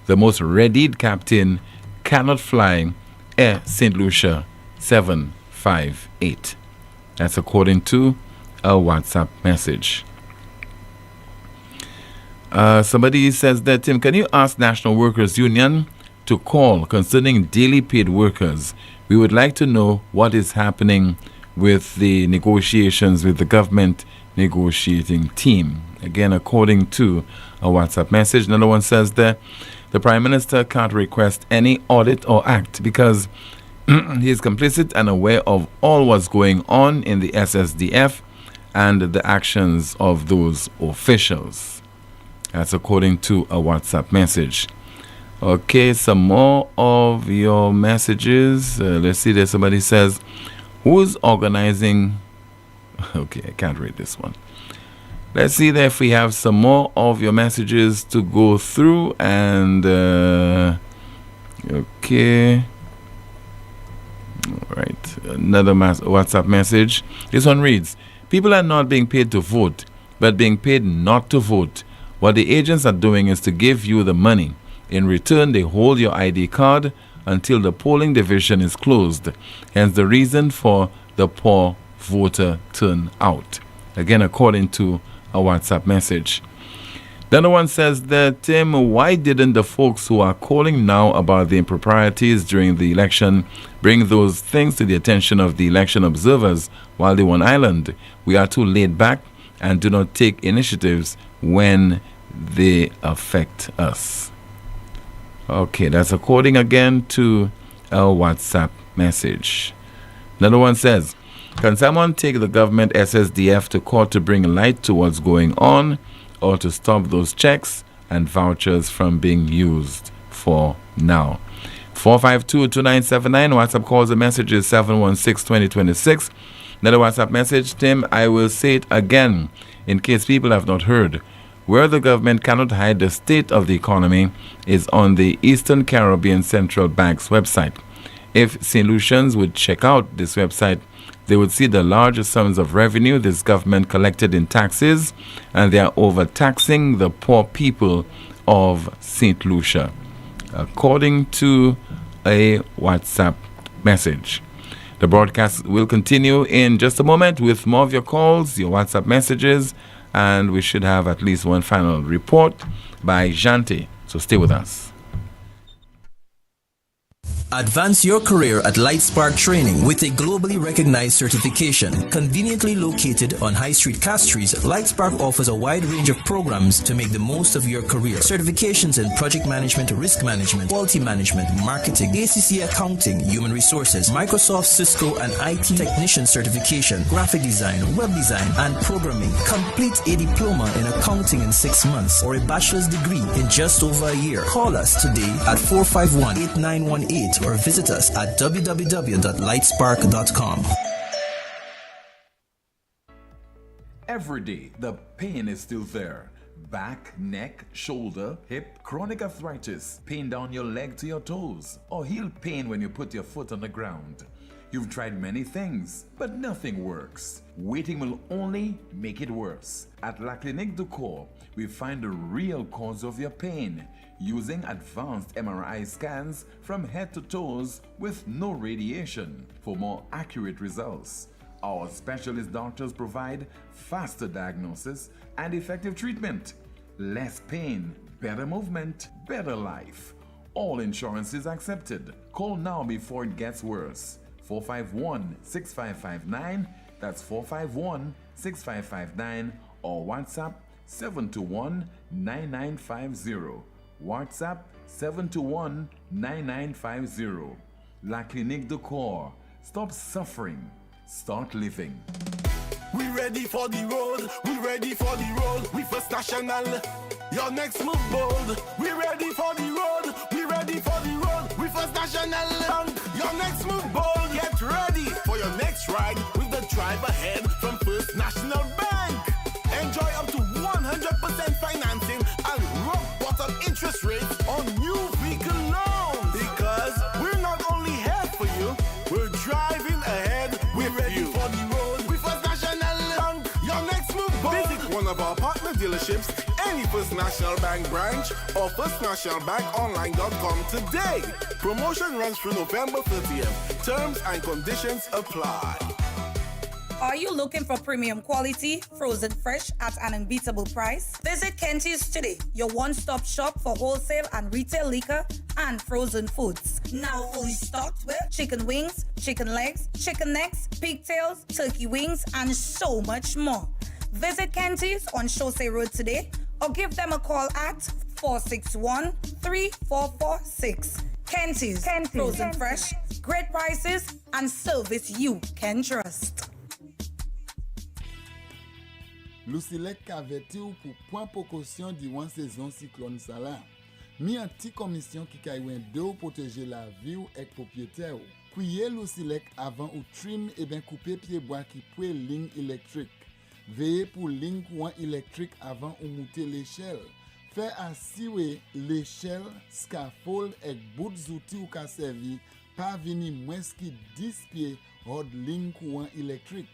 The most readied captain cannot fly Air St. Lucia 758. That's according to a WhatsApp message. Somebody says that, Tim, can you ask National Workers Union to call concerning daily paid workers? We would like to know what is happening with the negotiations with the government negotiating team. Again, according to a WhatsApp message. Another one says that the Prime Minister can't request any audit or act because he is complicit and aware of all what's going on in the SSDF and the actions of those officials. That's according to a WhatsApp message. Okay, some more of your messages. Let's see there. Somebody says, who's organizing? Okay, I can't read this one. Let's see there if we have some more of your messages to go through. And okay, all right, another WhatsApp message. This one reads, people are not being paid to vote, but being paid not to vote. What the agents are doing is to give you the money. In return, they hold your ID card until the polling division is closed. Hence the reason for the poor voter turnout. Again, according to a WhatsApp message. The other one says that, Tim, why didn't the folks who are calling now about the improprieties during the election bring those things to the attention of the election observers while they were on island? We are too laid back and do not take initiatives when they affect us. Okay, that's according again to a WhatsApp message. Another one says, can someone take the government SSDF to court to bring light to what's going on or to stop those checks and vouchers from being used for now? 452-2979. WhatsApp calls and messages 716-2026. Another WhatsApp message, Tim, I will say it again in case people have not heard. Where the government cannot hide the state of the economy is on the Eastern Caribbean Central Bank's website. If St. Lucians would check out this website, they would see the large sums of revenue this government collected in taxes, and they are overtaxing the poor people of St. Lucia, according to a WhatsApp message. The broadcast will continue in just a moment with more of your calls, your WhatsApp messages, and we should have at least one final report by Jante. So stay with us. Advance your career at Lightspark Training with a globally recognized certification. Conveniently located on High Street Castries, Lightspark offers a wide range of programs to make the most of your career. Certifications in project management, risk management, quality management, marketing, ACC accounting, human resources, Microsoft, Cisco, and IT technician certification, graphic design, web design, and programming. Complete a diploma in accounting in 6 months or a bachelor's degree in just over a year. Call us today at 451-8918 or visit us at www.lightspark.com. Every day, the pain is still there. Back, neck, shoulder, hip, chronic arthritis, pain down your leg to your toes, or heel pain when you put your foot on the ground. You've tried many things, but nothing works. Waiting will only make it worse. At La Clinique du Corps, we find the real cause of your pain using advanced MRI scans from head to toes with no radiation for more accurate results. Our specialist doctors provide faster diagnosis and effective treatment. Less pain, better movement, better life. All insurance is accepted. Call now before it gets worse. 451-6559, that's 451-6559, or WhatsApp 721-9950. WhatsApp 721-9950. La Clinique du Corps. Stop suffering. Start living. We ready for the road. We ready for the road. We First National. Your next move bold. We ready for the road. We ready for the road. We First National Bank. Your next move bold. Get ready for your next ride with the drive ahead from First National Bank. Enjoy up to 100% financing and rock bottom interest rates on new vehicle loans. Because we're not only here for you, we're driving ahead. We're ready for the road. We First National Bank. Your next move bold. Visit one of our partner dealerships, any First National Bank branch, or firstnationalbankonline.com today. Promotion runs through November 30th. Terms and conditions apply. Are you looking for premium quality, frozen fresh at an unbeatable price? Visit Kenty's today, your one-stop shop for wholesale and retail liquor and frozen foods. Now fully stocked with chicken wings, chicken legs, chicken necks, pigtails, turkey wings, and so much more. Visit Kenty's on Chaussee Road today or give them a call at 461-3446. Kenty's, frozen fresh, great prices, and service you can trust. Lucilec averti ou pour point précaution durant saison cyclone ça là. Mi un petit commission qui kaywen de ou protéger la vie ou ek propriétaire ou. Couiller Lucilec avant ou trim et bien couper pied bois qui pouet ligne électrique. Veillez pour ligne courant électrique avant ou monter l'échelle. Fait assurer l'échelle, scaffold et bout d'outils ou ka servi pas venir moins qui 10 pieds hors ligne courant électrique.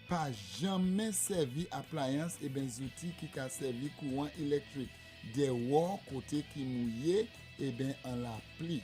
Pas jamais servi appliance et ben outils qui ka servi courant électrique. Des wall côté qui mouillé et ben en la pli.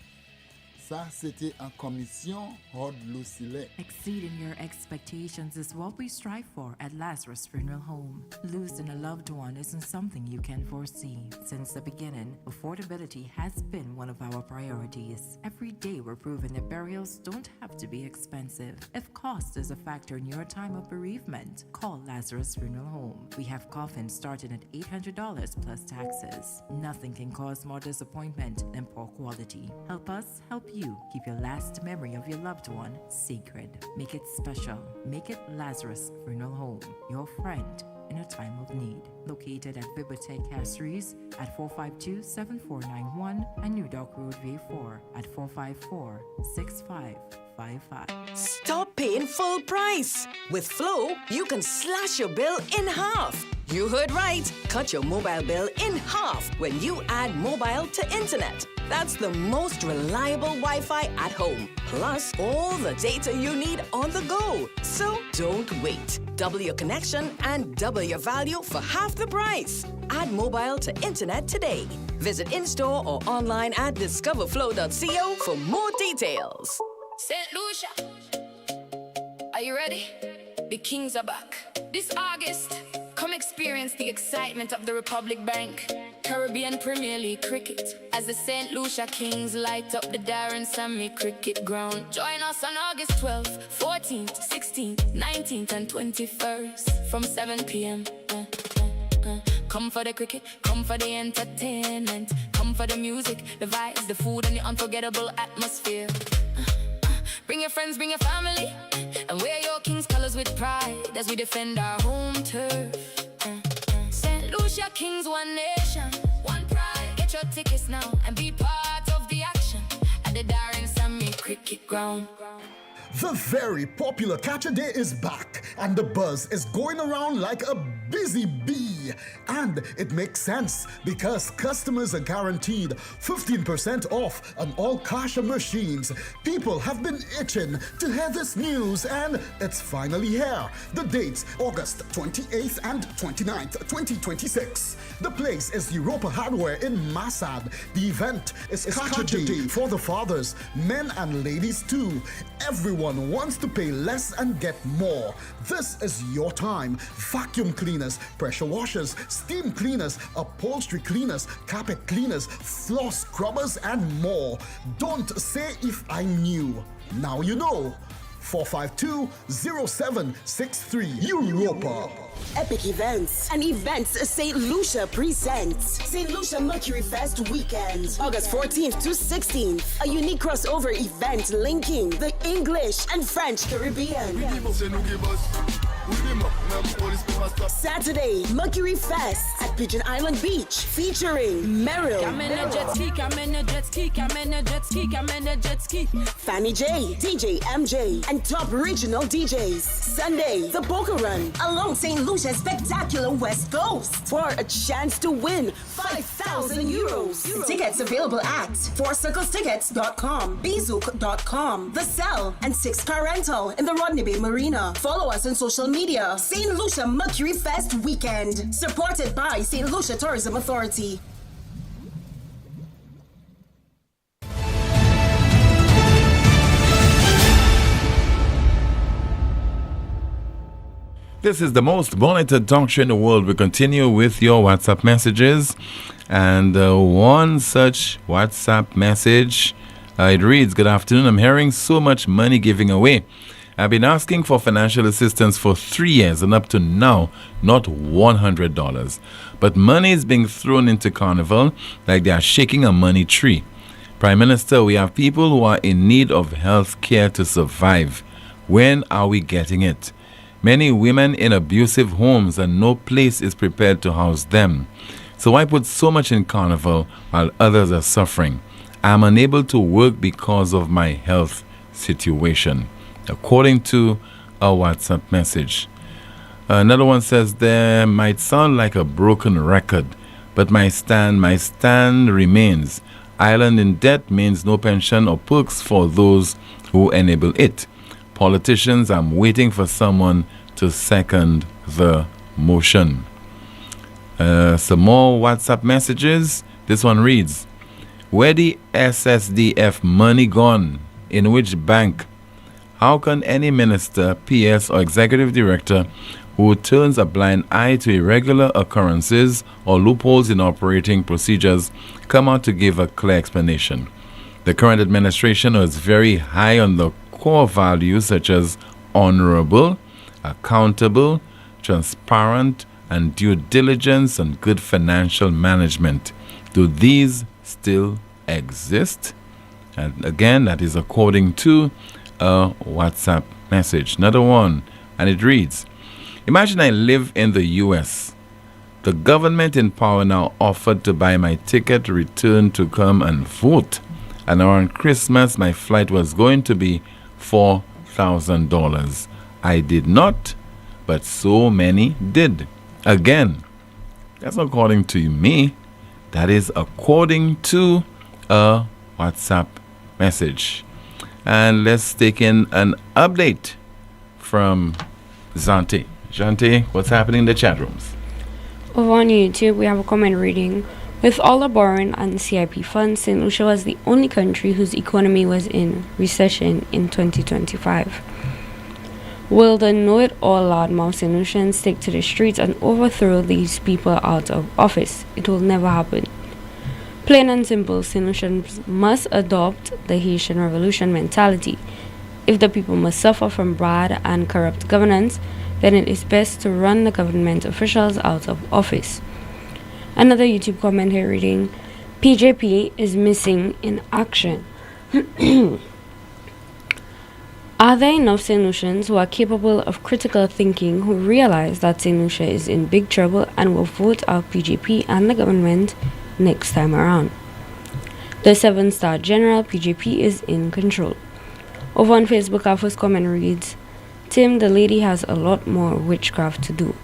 Ça c'était en commission hors Lucilec. Exceeding your expectations is what we strive for at Lazarus Funeral Home. Losing a loved one isn't something you can foresee. Since the beginning, affordability has been one of our priorities. Every day we're proving that burials don't have to be expensive. If cost is a factor in your time of bereavement, call Lazarus Funeral Home. We have coffins starting at $800 plus taxes. Nothing can cause more disappointment than poor quality. Help us help you keep your last memory of your loved one sacred. Make it special. Make it Lazarus Funeral Home, your friend in a time of need. Located at Bibliothèque Castries at 452-7491 and New Dock Road V4 at 454-6555. Stop paying full price. With Flow, you can slash your bill in half. You heard right. Cut your mobile bill in half when you add mobile to internet. That's the most reliable Wi-Fi at home. Plus, all the data you need on the go. So don't wait. Double your connection and double your value for half the price. Add mobile to internet today. Visit in-store or online at discoverflow.co for more details. St. Lucia, are you ready? The Kings are back. This August, come experience the excitement of the Republic Bank. Caribbean Premier League cricket. As the St. Lucia Kings light up the Darren Sammy cricket ground. Join us on August 12th, 14th, 16th, 19th and 21st from 7 p.m. Come for the cricket, come for the entertainment. Come for the music, the vibes, the food and the unforgettable atmosphere. Bring your friends, bring your family, and wear your King's colors with pride as we defend our home turf. St. Lucia Kings, one nation, one pride. Get your tickets now and be part of the action at the Darren Sammy Cricket Ground. The very popular Catch a Day is back, and the buzz is going around like a busy bee. And it makes sense because customers are guaranteed 15% off on all cash machines. People have been itching to hear this news, and it's finally here. The dates, August 28th and 29th, 2026. The place is Europa Hardware in Massad. The event is Catch a Day for the fathers, men and ladies too. Everyone wants to pay less and get more. This is your time. Vacuum cleaners, pressure washers, steam cleaners, upholstery cleaners, carpet cleaners, floor scrubbers, and more. Don't say if I knew. Now you know. 452-0763 Europa. Epic Events and Events St. Lucia presents St. Lucia Mercury Fest Weekend, August 14th to 16th. A unique crossover event linking the English and French Caribbean. Saturday, Mercury Fest at Pigeon Island Beach, featuring Meryl, Fanny J, DJ MJ, and top regional DJs. Sunday, the Boca Run along St. Lucia's spectacular West Coast for a chance to win 5,000 euros. Tickets available at fourcirclestickets.com, bzook.com, The Cell, and 6 Car Rental in the Rodney Bay Marina. Follow us on social media. St. Lucia Mercury Fest Weekend, supported by St. Lucia Tourism Authority. This is the most monitored talk show in the world. We continue with your WhatsApp messages. And one such WhatsApp message, it reads, "Good afternoon. I'm hearing so much money giving away. I've been asking for financial assistance for 3 years and up to now, not $100. But money is being thrown into Carnival like they are shaking a money tree. Prime Minister, we have people who are in need of health care to survive. When are we getting it? Many women in abusive homes and no place is prepared to house them. So why put so much in Carnival while others are suffering? I'm unable to work because of my health situation," according to a WhatsApp message. Another one says, "There might sound like a broken record, but my stand remains. Island in debt means no pension or perks for those who enable it. Politicians, I'm waiting for someone to second the motion." Some more WhatsApp messages. This one reads, "Where the SSDF money gone? In which bank? How can any minister, PS, or executive director who turns a blind eye to irregular occurrences or loopholes in operating procedures come out to give a clear explanation? The current administration is very high on the core values such as honorable, accountable, transparent, and due diligence and good financial management. Do these still exist?" And again, that is according to a WhatsApp message. Another one, and it reads, "Imagine I live in the US. The government in power now offered to buy my ticket return to come and vote. And around Christmas, my flight was going to be $4,000. I did not, but so many did." Again, that's not according to me. That is according to a WhatsApp message. And let's take in an update from Zante. Zante, what's happening in the chat rooms? Over on YouTube, we have a comment reading, "With all the borrowing and CIP funds, St. Lucia was the only country whose economy was in recession in 2025. Will the know-it-all loudmouth St. Lucians take to the streets and overthrow these people out of office? It will never happen. Plain and simple, St. Lucians must adopt the Haitian Revolution mentality. If the people must suffer from bad and corrupt governance, then it is best to run the government officials out of office. Another YouTube comment here reading, PJP is missing in action. Are there enough St. Lucians who are capable of critical thinking who realize that St. Lucia is in big trouble and will vote out PJP and the government next time around? The 7-star general PJP is in control. Over on Facebook, our first comment reads, Tim, the lady has a lot more witchcraft to do.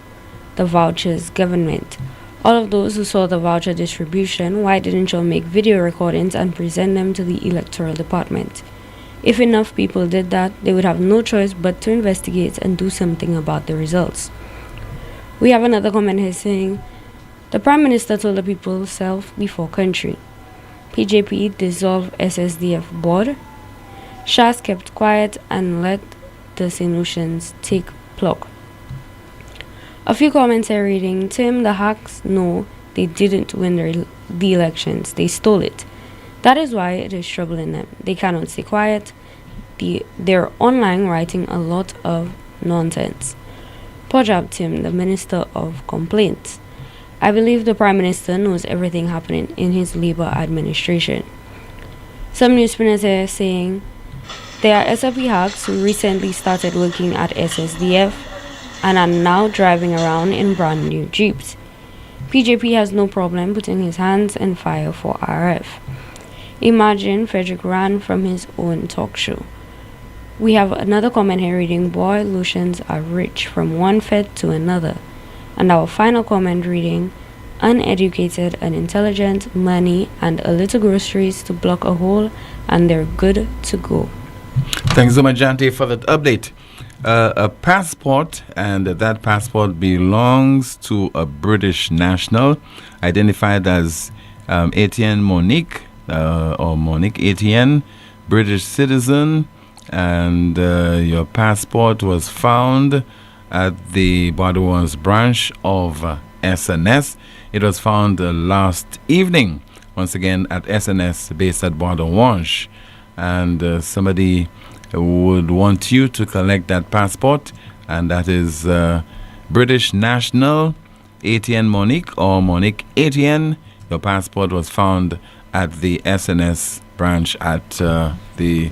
The vouchers government. All of those who saw the voucher distribution, why didn't you make video recordings and present them to the electoral department? If enough people did that, they would have no choice but to investigate and do something about the results. We have another comment here saying, the Prime Minister told the people self before country. PJP dissolve SSDF board. Shas kept quiet and let the St. Lucians take pluck. A few comments are reading, Tim, the hacks know they didn't win the elections. They stole it. That is why it is troubling them. They cannot stay quiet. They're online writing a lot of nonsense. Poor job, Tim, the Minister of Complaints. I believe the Prime Minister knows everything happening in his Labour administration. Some NewsSpinners are saying, there are SLP hacks who recently started working at SSDF and are now driving around in brand new Jeeps. PJP has no problem putting his hands in fire for RF. Imagine Frederick ran from his own talk show. We have another comment here reading, boy, Lucians are rich from one fed to another. And our final comment reading, uneducated, unintelligent, money, and a little groceries to block a hole, and they're good to go. Thanks so much, Jante, for that update. A passport, and that passport belongs to a British national identified as Etienne Monique, or Monique Etienne, British citizen, and your passport was found at the Bordeaux branch of SNS. It was found last evening, once again at SNS based at Bordeaux, and somebody would want you to collect that passport, and that is British national Etienne Monique or Monique Etienne. Your passport was found at the SNS branch at the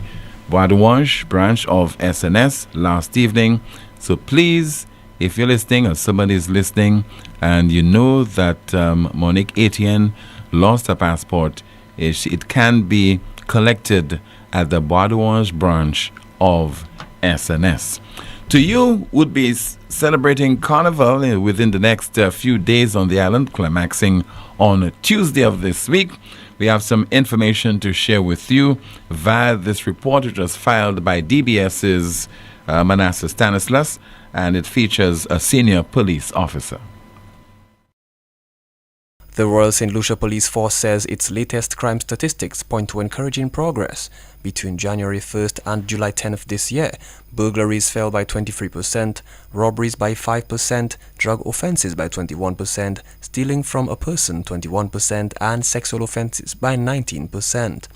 Bordeaux branch of SNS last evening. So please, if you're listening or somebody is listening and you know that Monique Etienne lost her passport, it can be collected at the Bordeaux branch of SNS. To you would be celebrating Carnival within the next few days on the island, climaxing on Tuesday of this week. We have some information to share with you via this report, which was filed by DBS's Manasseh Stanislas, and it features a senior police officer. The Royal St. Lucia Police Force says its latest crime statistics point to encouraging progress. Between January 1st and July 10th this year, burglaries fell by 23%, robberies by 5%, drug offenses by 21%, stealing from a person 21%, and sexual offenses by 19%.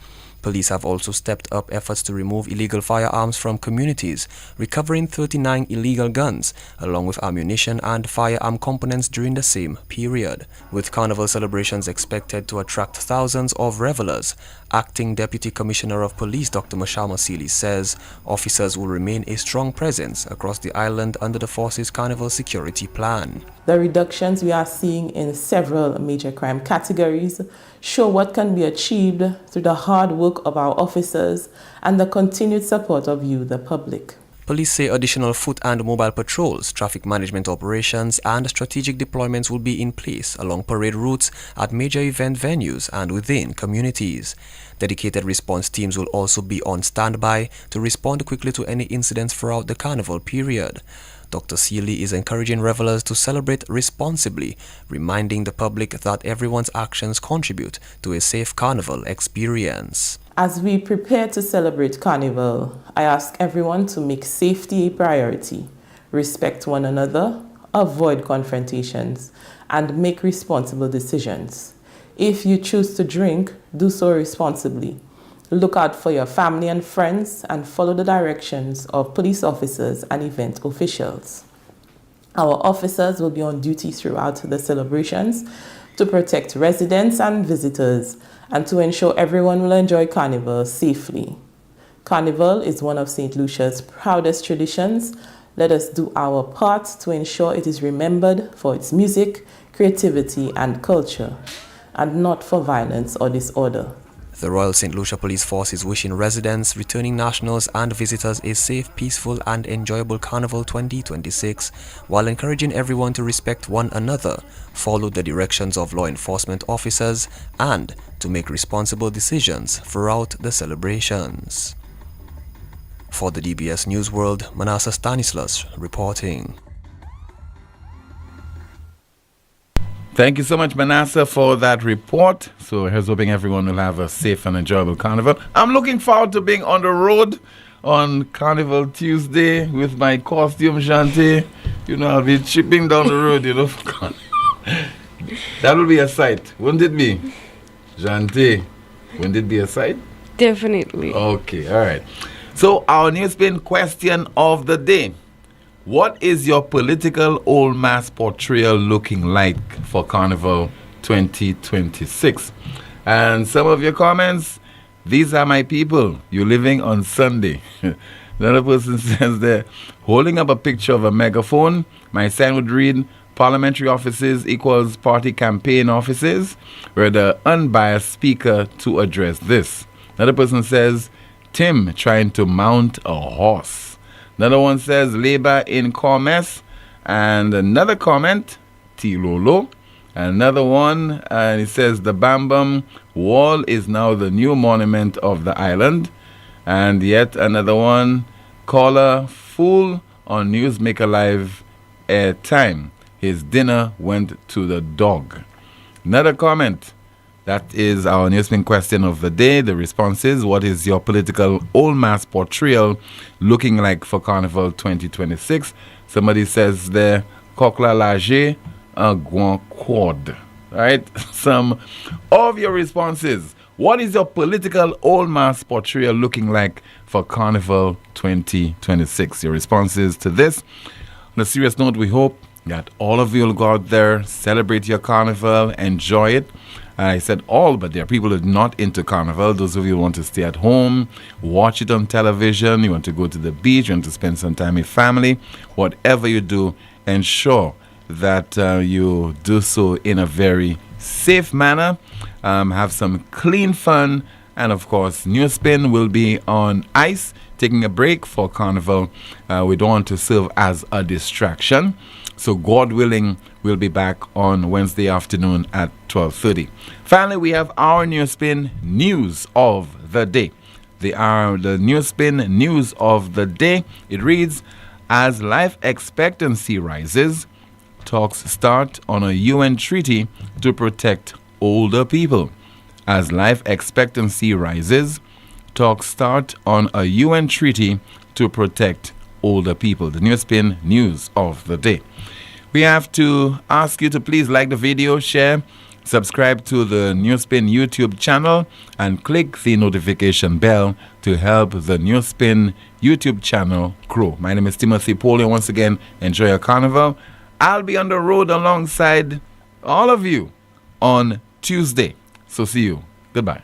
Police have also stepped up efforts to remove illegal firearms from communities, recovering 39 illegal guns, along with ammunition and firearm components during the same period. With Carnival celebrations expected to attract thousands of revelers, Acting Deputy Commissioner of Police Dr. Mashama Seeley says officers will remain a strong presence across the island under the force's Carnival security plan. The reductions we are seeing in several major crime categories show what can be achieved through the hard work of our officers and the continued support of you, the public. Police say additional foot and mobile patrols, traffic management operations, and strategic deployments will be in place along parade routes at major event venues and within communities. Dedicated response teams will also be on standby to respond quickly to any incidents throughout the Carnival period. Dr. Seeley is encouraging revelers to celebrate responsibly, reminding the public that everyone's actions contribute to a safe Carnival experience. As we prepare to celebrate Carnival, I ask everyone to make safety a priority, respect one another, avoid confrontations, and make responsible decisions. If you choose to drink, do so responsibly. Look out for your family and friends and follow the directions of police officers and event officials. Our officers will be on duty throughout the celebrations to protect residents and visitors and to ensure everyone will enjoy Carnival safely. Carnival is one of St. Lucia's proudest traditions. Let us do our part to ensure it is remembered for its music, creativity, and culture, and not for violence or disorder. The Royal St. Lucia Police Force is wishing residents, returning nationals and visitors a safe, peaceful and enjoyable Carnival 2026 while encouraging everyone to respect one another, follow the directions of law enforcement officers and to make responsible decisions throughout the celebrations. For the DBS News World, Manasseh Stanislas reporting. Thank you so much, Manasseh, for that report. So here's hoping everyone will have a safe and enjoyable Carnival. I'm looking forward to being on the road on Carnival Tuesday with my costume, Jante. You know, I'll be chipping down the road, you know. That will be a sight, wouldn't it be? Jante, wouldn't it be a sight? Definitely. Okay, all right. So our NewsSpin question of the day. What is your political old mass portrayal looking like for Carnival 2026? And some of your comments, these are my people. You're living on Sunday. Another person says they're holding up a picture of a megaphone. My sign would read, parliamentary offices equals party campaign offices, where the unbiased speaker to address this. Another person says, Tim trying to mount a horse. Another one says labor in commerce. And another comment, Tilolo. Another one, and it says the Bambam Wall is now the new monument of the island. And yet another one, caller fool on Newsmaker Live airtime. His dinner went to the dog. Another comment. That is our NewsSpin question of the day. The response is, what is your political old mass portrayal looking like for Carnival 2026? Somebody says there, Kokla Laje, Agwan Quad. Right? Some of your responses. What is your political old mass portrayal looking like for Carnival 2026? Your responses to this. On a serious note, we hope that all of you will go out there, celebrate your Carnival, enjoy it. I said all, but there are people who are not into Carnival. Those of you who want to stay at home, watch it on television, you want to go to the beach, you want to spend some time with family. Whatever you do, ensure that you do so in a very safe manner. Have some clean fun. And of course, NewsSpin will be on ice, taking a break for Carnival. We don't want to serve as a distraction. So God willing, we'll be back on Wednesday afternoon at 12:30. Finally, we have our NewsSpin news of the day. The NewsSpin news of the day. It reads, as life expectancy rises, talks start on a UN treaty to protect older people. As life expectancy rises, talks start on a UN treaty to protect older people. The NewsSpin news of the day. We have to ask you to please like the video, share, subscribe to the NewsSpin YouTube channel, and click the notification bell to help the NewsSpin YouTube channel grow. My name is Timothy Poleon. Once again, enjoy your Carnival. I'll be on the road alongside all of you on Tuesday. So see you. Goodbye.